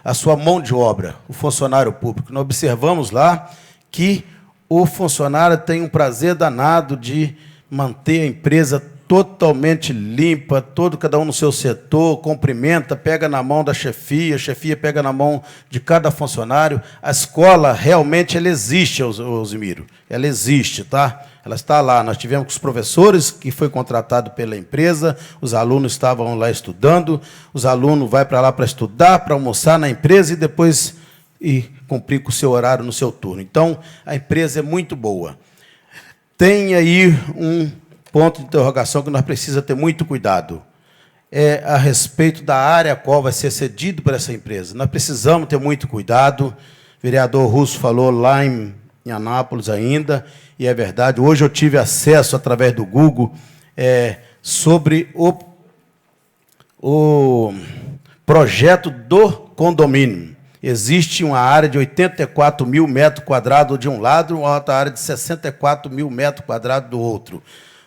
a sua mão de obra, o funcionário público. Nós observamos lá que o funcionário tem um prazer danado de manter a empresa totalmente limpa, cada um no seu setor, cumprimenta, pega na mão da chefia, a chefia pega na mão de cada funcionário. A escola, realmente, ela existe, Osimiro. Ela existe, tá? Ela está lá. Nós tivemos com os professores, que foi contratado pela empresa, os alunos estavam lá estudando, os alunos vão para lá para estudar, para almoçar na empresa e depois cumprir com o seu horário no seu turno. Então, a empresa é muito boa. Tem aí um ponto de interrogação que nós precisamos ter muito cuidado. É a respeito da área a qual vai ser cedido para essa empresa. Nós precisamos ter muito cuidado. O vereador Russo falou lá em Anápolis ainda, e é verdade. Hoje eu tive acesso, através do Google, sobre o projeto do condomínio. Existe uma área de 84 mil metros quadrados de um lado, uma outra área de 64 mil metros quadrados do outro.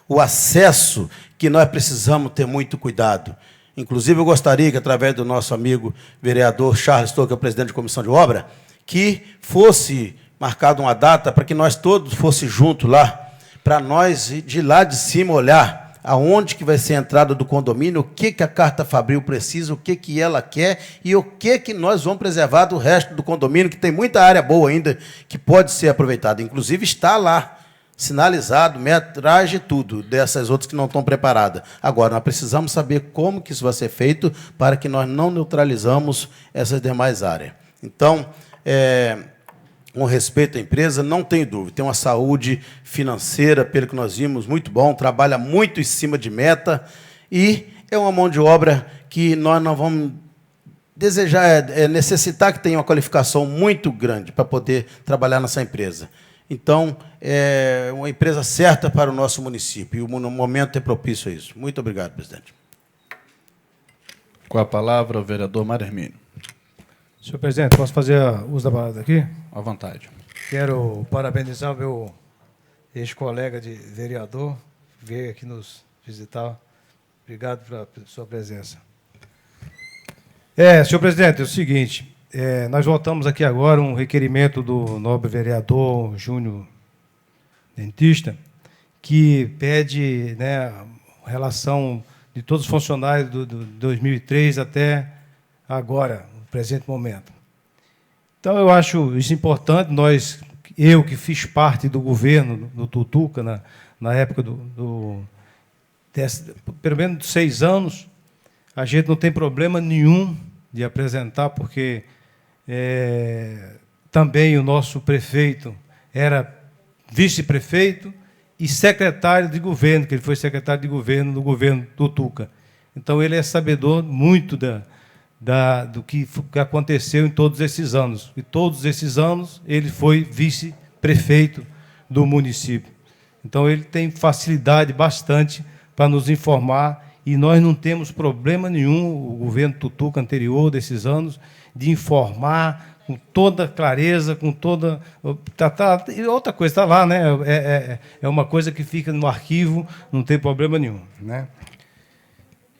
O acesso que nós precisamos ter muito cuidado. Inclusive, eu gostaria que, através do nosso amigo vereador Charles Toca, presidente de comissão de obra, que fosse marcada uma data para que nós todos fossemos juntos lá, para nós, de lá de cima, olhar aonde que vai ser a entrada do condomínio, o que a Carta Fabril precisa, o que ela quer e o que nós vamos preservar do resto do condomínio, que tem muita área boa ainda que pode ser aproveitada. Inclusive, está lá, sinalizado, metragem e tudo, dessas outras que não estão preparadas. Agora, nós precisamos saber como que isso vai ser feito para que nós não neutralizamos essas demais áreas. Então, com respeito à empresa, não tenho dúvida, tem uma saúde financeira, pelo que nós vimos, muito bom, trabalha muito em cima de meta e é uma mão de obra que nós não vamos desejar, necessitar que tenha uma qualificação muito grande para poder trabalhar nessa empresa. Então, é uma empresa certa para o nosso município, e o momento é propício a isso. Muito obrigado, presidente. Com a palavra, o vereador Mário Hermínio. Senhor presidente, posso fazer uso da palavra aqui? À vontade. Quero parabenizar o meu ex-colega de vereador, que veio aqui nos visitar. Obrigado pela sua presença. Senhor presidente, é o seguinte, nós voltamos aqui agora um requerimento do nobre vereador Júnior Dentista, que pede, a relação de todos os funcionários do 2003 até agora, no presente momento. Então, eu acho isso importante. Eu que fiz parte do governo do Tutuca, na época pelo menos 6 anos, a gente não tem problema nenhum de apresentar, porque também o nosso prefeito era vice-prefeito e secretário de governo, que ele foi secretário de governo do governo do Tuca. Então, ele é sabedor muito do que aconteceu em todos esses anos. E todos esses anos, ele foi vice-prefeito do município. Então, ele tem facilidade bastante para nos informar, e nós não temos problema nenhum, o governo Tutuca anterior desses anos, de informar com toda clareza, com toda... E outra coisa, está lá, né? É uma coisa que fica no arquivo, não tem problema nenhum, né?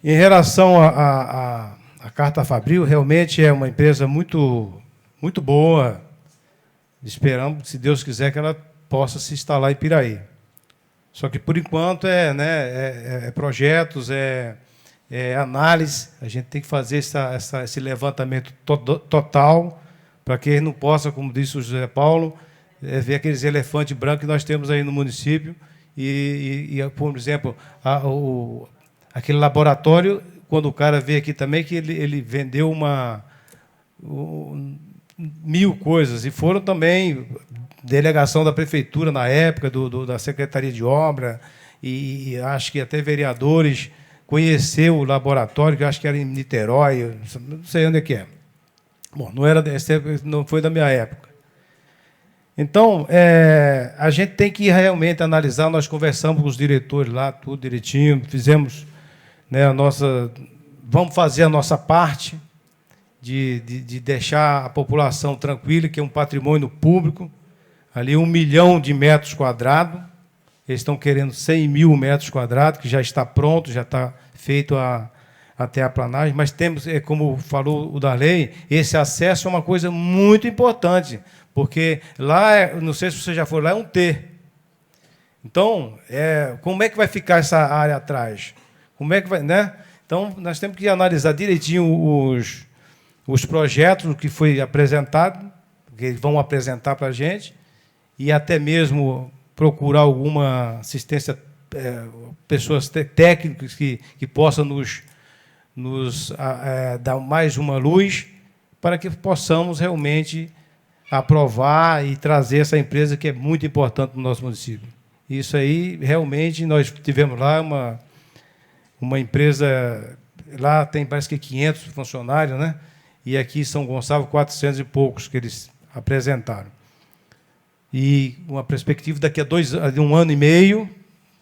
Em relação à Carta Fabril, realmente é uma empresa muito, muito boa. Esperamos, se Deus quiser, que ela possa se instalar em Piraí. Só que, por enquanto, projetos, análise. A gente tem que fazer esse levantamento total, para que não possa, como disse o José Paulo, ver aqueles elefantes brancos que nós temos aí no município. E por exemplo, aquele laboratório, quando o cara veio aqui também, que ele vendeu 1000 coisas, e foram também delegação da prefeitura na época, da Secretaria de Obra, e acho que até vereadores conheceu o laboratório, que acho que era em Niterói, não sei onde é que é. Bom, não foi da minha época. Então, a gente tem que realmente analisar. Nós conversamos com os diretores lá, tudo direitinho, fizemos, vamos fazer a nossa parte de deixar a população tranquila, que é um patrimônio público, ali 1 milhão de metros quadrados. Eles estão querendo 100 mil metros quadrados, que já está pronto, já está feito a terraplanagem, mas temos, como falou o Darley, esse acesso é uma coisa muito importante, porque lá, não sei se você já foi lá, é um T. Então, como é que vai ficar essa área atrás? Como é que vai, né? Então, nós temos que analisar direitinho os projetos que foi apresentado, que eles vão apresentar para a gente, e até mesmo procurar alguma assistência, pessoas técnicas que possam nos dar mais uma luz para que possamos realmente aprovar e trazer essa empresa que é muito importante para o nosso município. Isso aí, realmente, nós tivemos lá uma empresa, lá tem parece que 500 funcionários, né? E aqui em São Gonçalo, 400 e poucos que eles apresentaram. E uma perspectiva daqui a 1 ano e meio,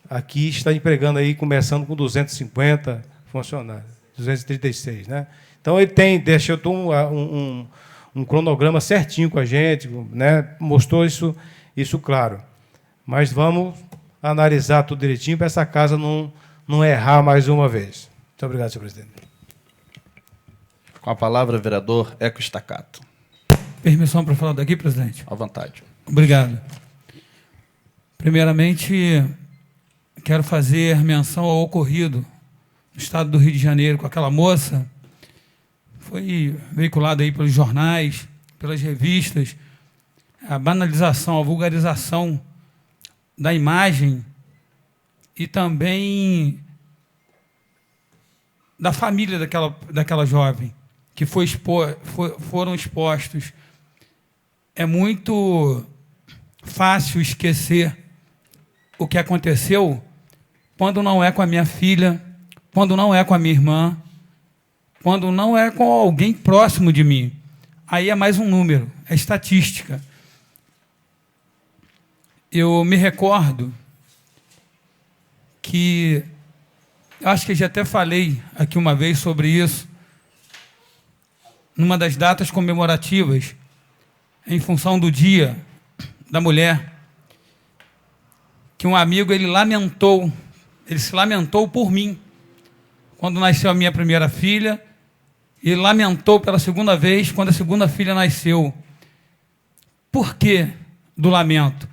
aqui está empregando aí, começando com 250 funcionários, 236, né? Então, ele deixou um cronograma certinho com a gente, né? Mostrou isso claro. Mas vamos analisar tudo direitinho para essa casa não errar mais uma vez. Muito obrigado, senhor presidente. Com a palavra, vereador Eco Staccato. Permissão para falar daqui, presidente? À vontade. Obrigado. Primeiramente, quero fazer menção ao ocorrido no estado do Rio de Janeiro com aquela moça. Foi veiculado aí pelos jornais, pelas revistas, a banalização, a vulgarização da imagem e também da família daquela jovem que foram expostos. É muito fácil esquecer o que aconteceu quando não é com a minha filha, quando não é com a minha irmã, quando não é com alguém próximo de mim. Aí é mais um número, é estatística. Eu me recordo que, acho que já até falei aqui uma vez sobre isso, numa das datas comemorativas, em função do Dia da Mulher, que um amigo ele se lamentou por mim, quando nasceu a minha primeira filha, e lamentou pela segunda vez, quando a segunda filha nasceu. Por que do lamento?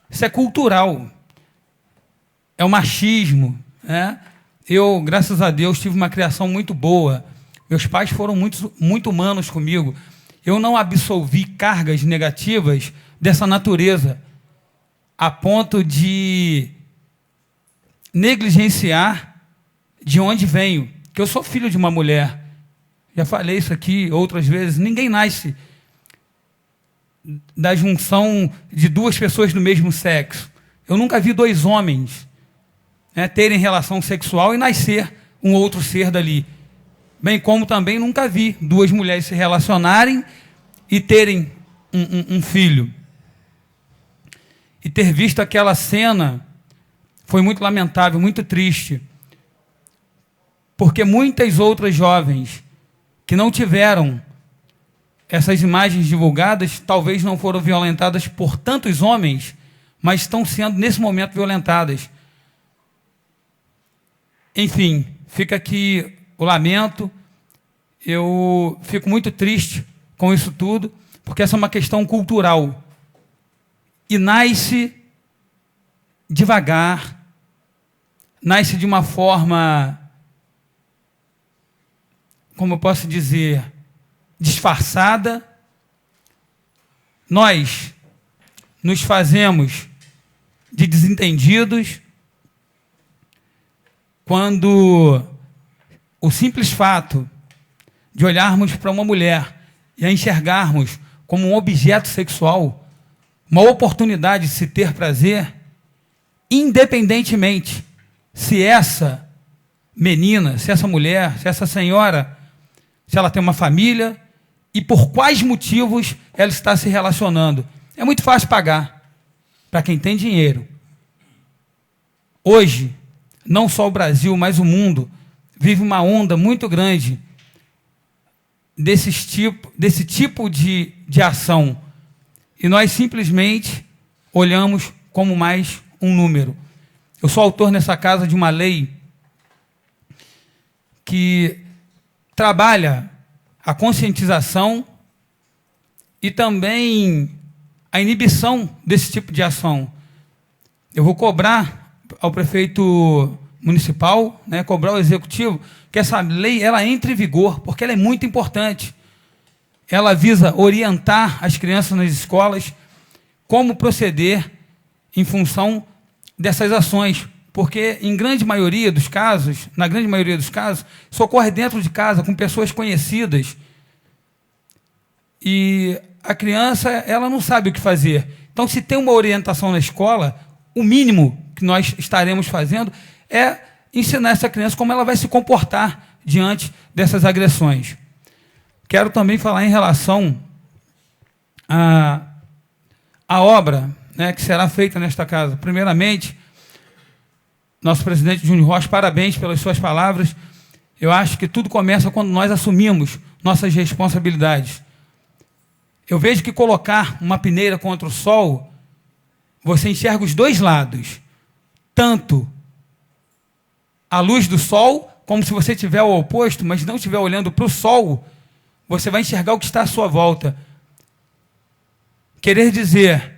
Isso é cultural, é o machismo, né? Eu, graças a Deus, tive uma criação muito boa. Meus pais foram muito humanos comigo. Eu não absolvi cargas negativas dessa natureza, a ponto de negligenciar de onde venho. Que eu sou filho de uma mulher. Já falei isso aqui outras vezes. Ninguém nasce da junção de duas pessoas do mesmo sexo. Eu nunca vi dois homens, né, terem relação sexual e nascer um outro ser dali. Bem como também nunca vi duas mulheres se relacionarem e terem um filho. E ter visto aquela cena foi muito lamentável, muito triste. Porque muitas outras jovens que não tiveram essas imagens divulgadas, talvez não foram violentadas por tantos homens, mas estão sendo, nesse momento, violentadas. Enfim, fica aqui o lamento. Eu fico muito triste com isso tudo, porque essa é uma questão cultural. E nasce devagar, nasce de uma forma, como eu posso dizer, disfarçada. Nós nos fazemos de desentendidos quando o simples fato de olharmos para uma mulher e a enxergarmos como um objeto sexual, uma oportunidade de se ter prazer, independentemente se essa menina, se essa mulher, se essa senhora, se ela tem uma família e por quais motivos ela está se relacionando. É muito fácil pagar para quem tem dinheiro. Hoje, não só o Brasil, mas o mundo vive uma onda muito grande desse tipo de ação. E nós simplesmente olhamos como mais um número. Eu sou autor nessa casa de uma lei que trabalha a conscientização e também a inibição desse tipo de ação. Eu vou cobrar ao prefeito municipal, né, cobrar ao executivo, que essa lei ela entre em vigor, porque ela é muito importante. Ela visa orientar as crianças nas escolas como proceder em função dessas ações, porque na grande maioria dos casos, isso ocorre dentro de casa, com pessoas conhecidas, e a criança ela não sabe o que fazer. Então, se tem uma orientação na escola, o mínimo que nós estaremos fazendo é ensinar essa criança como ela vai se comportar diante dessas agressões. Quero também falar em relação à obra, né, que será feita nesta casa. Primeiramente, nosso presidente Júnior Rocha, parabéns pelas suas palavras. Eu acho que tudo começa quando nós assumimos nossas responsabilidades. Eu vejo que colocar uma peneira contra o sol, você enxerga os dois lados, tanto a luz do sol, como se você estiver ao oposto, mas não estiver olhando para o sol, você vai enxergar o que está à sua volta. Querer dizer,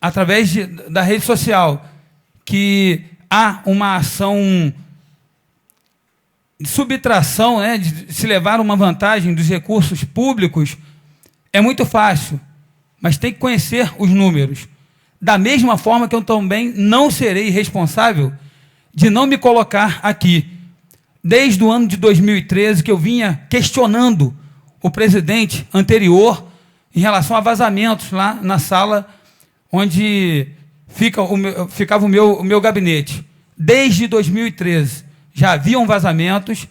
através da rede social, que há uma ação de subtração, né, de se levar uma vantagem dos recursos públicos, é muito fácil, mas tem que conhecer os números. Da mesma forma que eu também não serei responsável de não me colocar aqui. Desde o ano de 2013, que eu vinha questionando o presidente anterior em relação a vazamentos lá na sala onde ficava o meu gabinete. Desde 2013 já haviam vazamentos,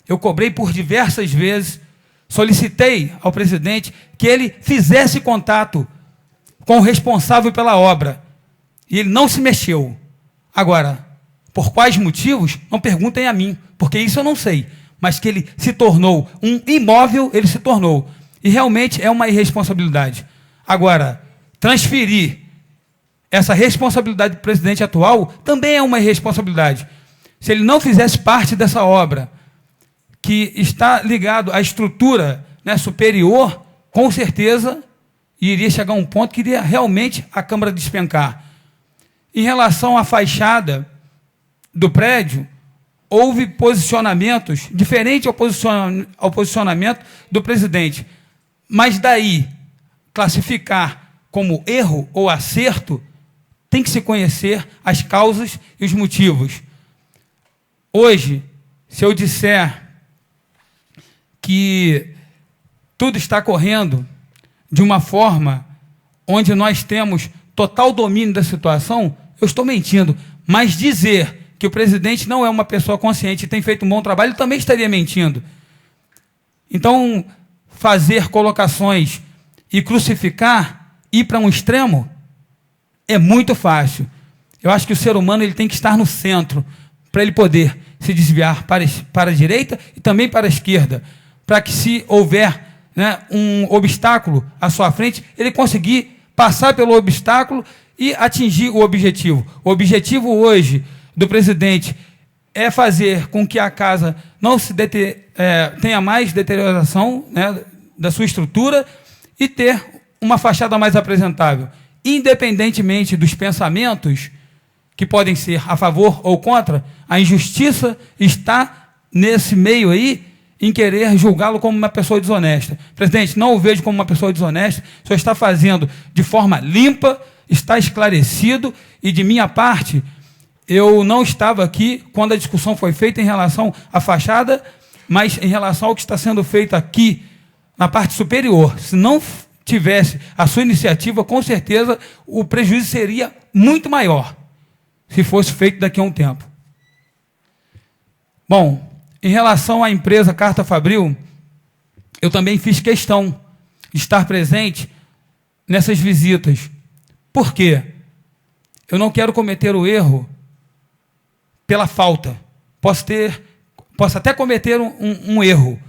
eu cobrei por diversas vezes, solicitei ao presidente que ele fizesse contato com o responsável pela obra, e ele não se mexeu. Agora, por quais motivos, não perguntem a mim, porque isso eu não sei, mas que ele se tornou um imóvel, ele se tornou, e realmente é uma irresponsabilidade. Agora, transferir essa responsabilidade do presidente atual também é uma irresponsabilidade. Se ele não fizesse parte dessa obra, que está ligado à estrutura, né, superior, com certeza iria chegar a um ponto que iria realmente a Câmara despencar. Em relação à fachada do prédio, houve posicionamentos diferentes ao posicionamento do presidente. Mas daí, classificar como erro ou acerto, tem que se conhecer as causas e os motivos. Hoje, se eu disser que tudo está correndo de uma forma onde nós temos total domínio da situação, eu estou mentindo. Mas dizer que o presidente não é uma pessoa consciente e tem feito um bom trabalho, eu também estaria mentindo. Então, fazer colocações e crucificar, ir para um extremo, é muito fácil. Eu acho que o ser humano ele tem que estar no centro, para ele poder se desviar para a direita e também para a esquerda, para que, se houver, né, um obstáculo à sua frente, ele conseguir passar pelo obstáculo e atingir o objetivo. O objetivo hoje do presidente é fazer com que a casa não tenha mais deterioração, né, da sua estrutura e ter uma fachada mais apresentável. Independentemente dos pensamentos que podem ser a favor ou contra, a injustiça está nesse meio aí, em querer julgá-lo como uma pessoa desonesta. Presidente, não o vejo como uma pessoa desonesta, o senhor está fazendo de forma limpa, está esclarecido, e de minha parte, eu não estava aqui quando a discussão foi feita em relação à fachada, mas em relação ao que está sendo feito aqui na parte superior. Se não tivesse a sua iniciativa, com certeza o prejuízo seria muito maior, se fosse feito daqui a um tempo. Bom, em relação à empresa Carta Fabril, eu também fiz questão de estar presente nessas visitas. Por quê? Eu não quero cometer o erro pela falta. Posso até cometer um erro,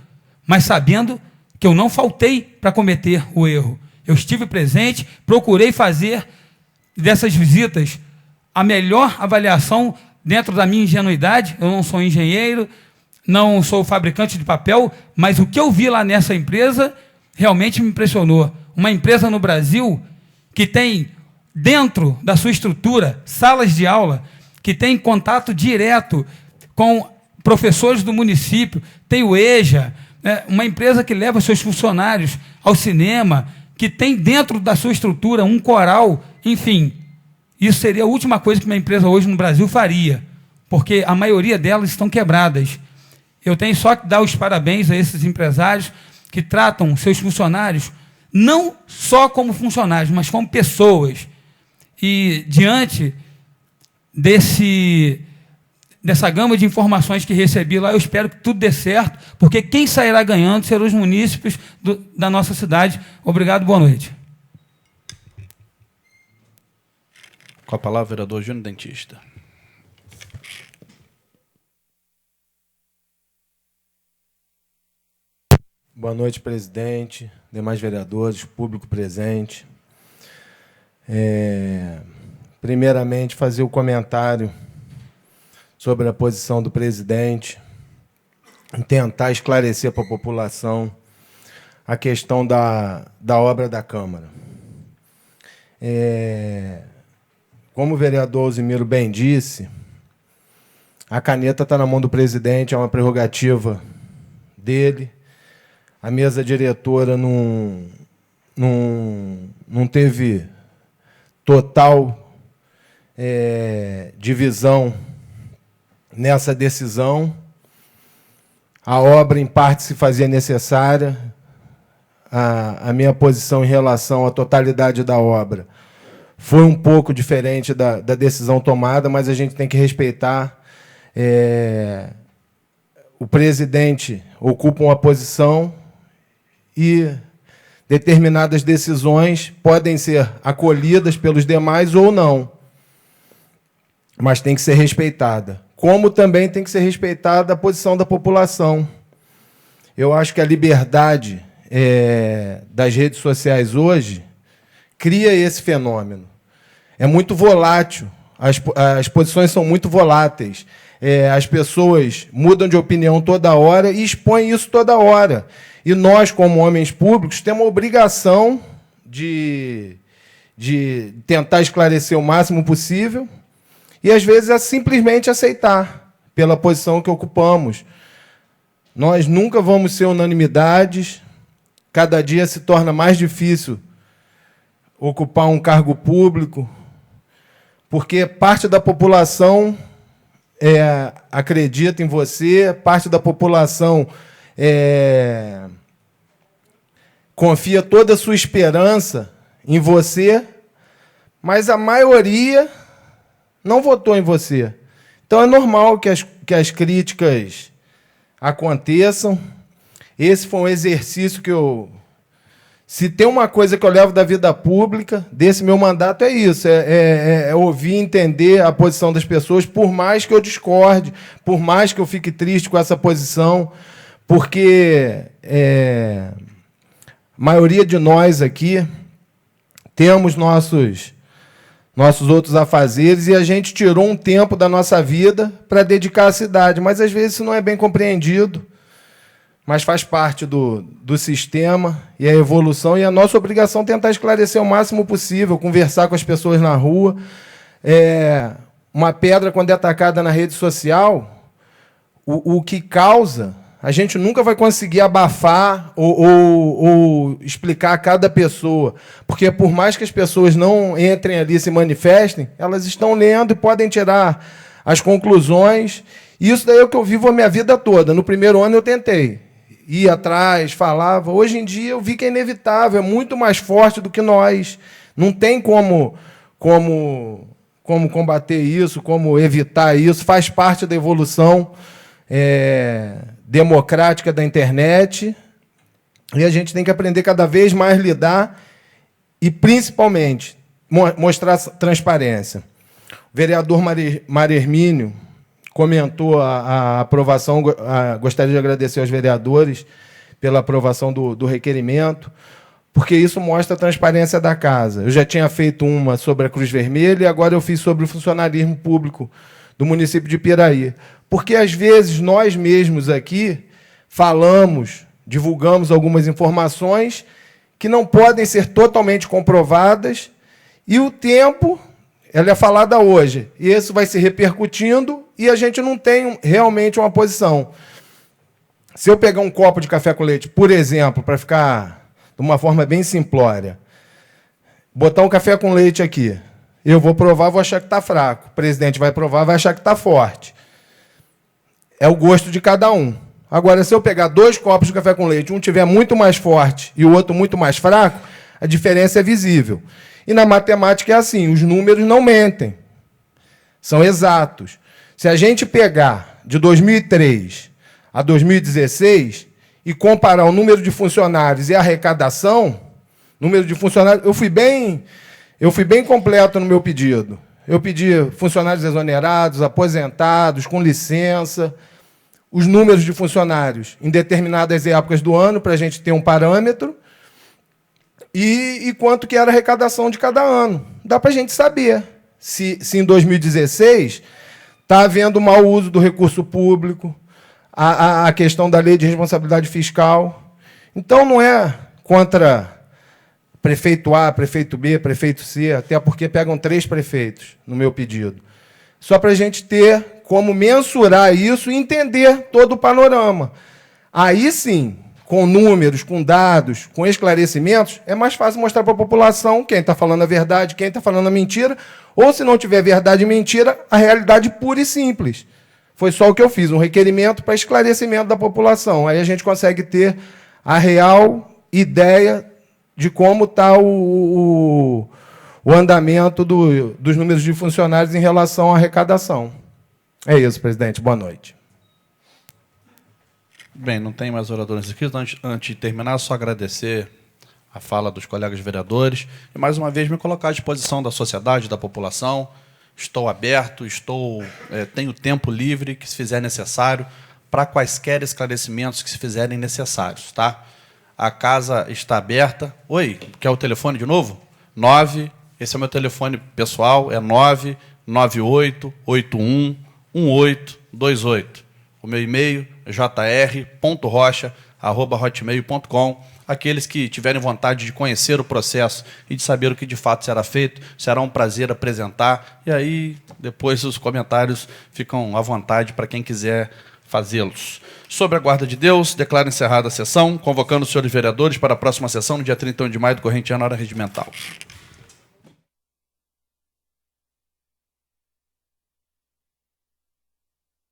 mas sabendo que eu não faltei para cometer o erro. Eu estive presente, procurei fazer dessas visitas, a melhor avaliação dentro da minha ingenuidade. Eu não sou engenheiro, não sou fabricante de papel, mas o que eu vi lá nessa empresa realmente me impressionou. Uma empresa no Brasil que tem, dentro da sua estrutura, salas de aula, que tem contato direto com professores do município, tem o EJA, né? Uma empresa que leva seus funcionários ao cinema, que tem dentro da sua estrutura um coral, enfim. Isso seria a última coisa que uma empresa hoje no Brasil faria, porque a maioria delas estão quebradas. Eu tenho só que dar os parabéns a esses empresários que tratam seus funcionários não só como funcionários, mas como pessoas. E, diante dessa gama de informações que recebi lá, eu espero que tudo dê certo, porque quem sairá ganhando serão os munícipes da nossa cidade. Obrigado, boa noite. Com a palavra, vereador Júnior Dentista. Boa noite, presidente, demais vereadores, público presente. Primeiramente, fazer o comentário sobre a posição do presidente, e tentar esclarecer para a população a questão da obra da Câmara. Como o vereador Osimiro bem disse, a caneta está na mão do presidente, é uma prerrogativa dele. A mesa diretora não teve total divisão nessa decisão. A obra, em parte, se fazia necessária. A minha posição em relação à totalidade da obra foi um pouco diferente da decisão tomada, mas a gente tem que respeitar. O presidente ocupa uma posição e determinadas decisões podem ser acolhidas pelos demais ou não, mas tem que ser respeitada. Como também tem que ser respeitada a posição da população. Eu acho que a liberdade das redes sociais hoje cria esse fenômeno. É muito volátil, as posições são muito voláteis. As pessoas mudam de opinião toda hora e expõem isso toda hora. E nós, como homens públicos, temos a obrigação de tentar esclarecer o máximo possível e, às vezes, é simplesmente aceitar pela posição que ocupamos. Nós nunca vamos ser unanimidades, cada dia se torna mais difícil ocupar um cargo público, porque parte da população acredita em você, parte da população confia toda a sua esperança em você, mas a maioria não votou em você. Então, é normal que as críticas aconteçam. Esse foi um exercício que se tem uma coisa que eu levo da vida pública, desse meu mandato, é isso, ouvir e entender a posição das pessoas, por mais que eu discorde, por mais que eu fique triste com essa posição, porque a maioria de nós aqui temos nossos outros afazeres e a gente tirou um tempo da nossa vida para dedicar à cidade, mas às vezes isso não é bem compreendido, mas faz parte do sistema e a evolução, e a nossa obrigação é tentar esclarecer o máximo possível, conversar com as pessoas na rua. Uma pedra, quando é atacada na rede social, o que causa, a gente nunca vai conseguir abafar ou explicar a cada pessoa, porque por mais que as pessoas não entrem ali e se manifestem, elas estão lendo e podem tirar as conclusões. E isso daí é o que eu vivo a minha vida toda. No primeiro ano eu tentei. Ia atrás, falava. Hoje em dia eu vi que é inevitável, é muito mais forte do que nós. Não tem como combater isso, como evitar isso. Faz parte da evolução democrática da internet. E a gente tem que aprender cada vez mais a lidar e, principalmente, mostrar transparência. O vereador Mário Hermínio comentou a aprovação, gostaria de agradecer aos vereadores pela aprovação do requerimento, porque isso mostra a transparência da casa. Eu já tinha feito uma sobre a Cruz Vermelha e agora eu fiz sobre o funcionalismo público do município de Piraí. Porque, às vezes, nós mesmos aqui falamos, divulgamos algumas informações que não podem ser totalmente comprovadas e o tempo, ela é falada hoje, e isso vai se repercutindo e a gente não tem realmente uma posição. Se eu pegar um copo de café com leite, por exemplo, para ficar de uma forma bem simplória, botar um café com leite aqui, eu vou provar, vou achar que está fraco. O presidente vai provar, vai achar que está forte. É o gosto de cada um. Agora, se eu pegar 2 copos de café com leite, um tiver muito mais forte e o outro muito mais fraco, a diferença é visível. E na matemática é assim, os números não mentem. São exatos. Se a gente pegar de 2003 a 2016 e comparar o número de funcionários e a arrecadação, número de funcionários, eu fui bem completo no meu pedido. Eu pedi funcionários exonerados, aposentados, com licença, os números de funcionários em determinadas épocas do ano, para a gente ter um parâmetro, e quanto que era a arrecadação de cada ano. Dá para a gente saber se em 2016 está havendo mau uso do recurso público, a questão da lei de responsabilidade fiscal. Então, não é contra prefeito A, prefeito B, prefeito C, até porque pegam 3 prefeitos no meu pedido. Só para a gente ter como mensurar isso e entender todo o panorama. Aí sim, com números, com dados, com esclarecimentos, é mais fácil mostrar para a população quem está falando a verdade, quem está falando a mentira, ou, se não tiver verdade e mentira, a realidade pura e simples. Foi só o que eu fiz, um requerimento para esclarecimento da população. Aí a gente consegue ter a real ideia de como está o andamento dos números de funcionários em relação à arrecadação. É isso, presidente. Boa noite. Bem, não tem mais oradores aqui. Antes de terminar, só agradecer a fala dos colegas vereadores e, mais uma vez, me colocar à disposição da sociedade, da população. Estou aberto, tenho tempo livre, que se fizer necessário, para quaisquer esclarecimentos que se fizerem necessários. Tá? A casa está aberta. Oi, quer o telefone de novo? 9, esse é o meu telefone pessoal, é 998811828. O meu e-mail é jr.rocha@hotmail.com. Aqueles que tiverem vontade de conhecer o processo e de saber o que de fato será feito, será um prazer apresentar. E aí, depois, os comentários ficam à vontade para quem quiser fazê-los. Sobre a guarda de Deus, declaro encerrada a sessão, convocando os senhores vereadores para a próxima sessão, no dia 31 de maio do corrente ano, hora regimental.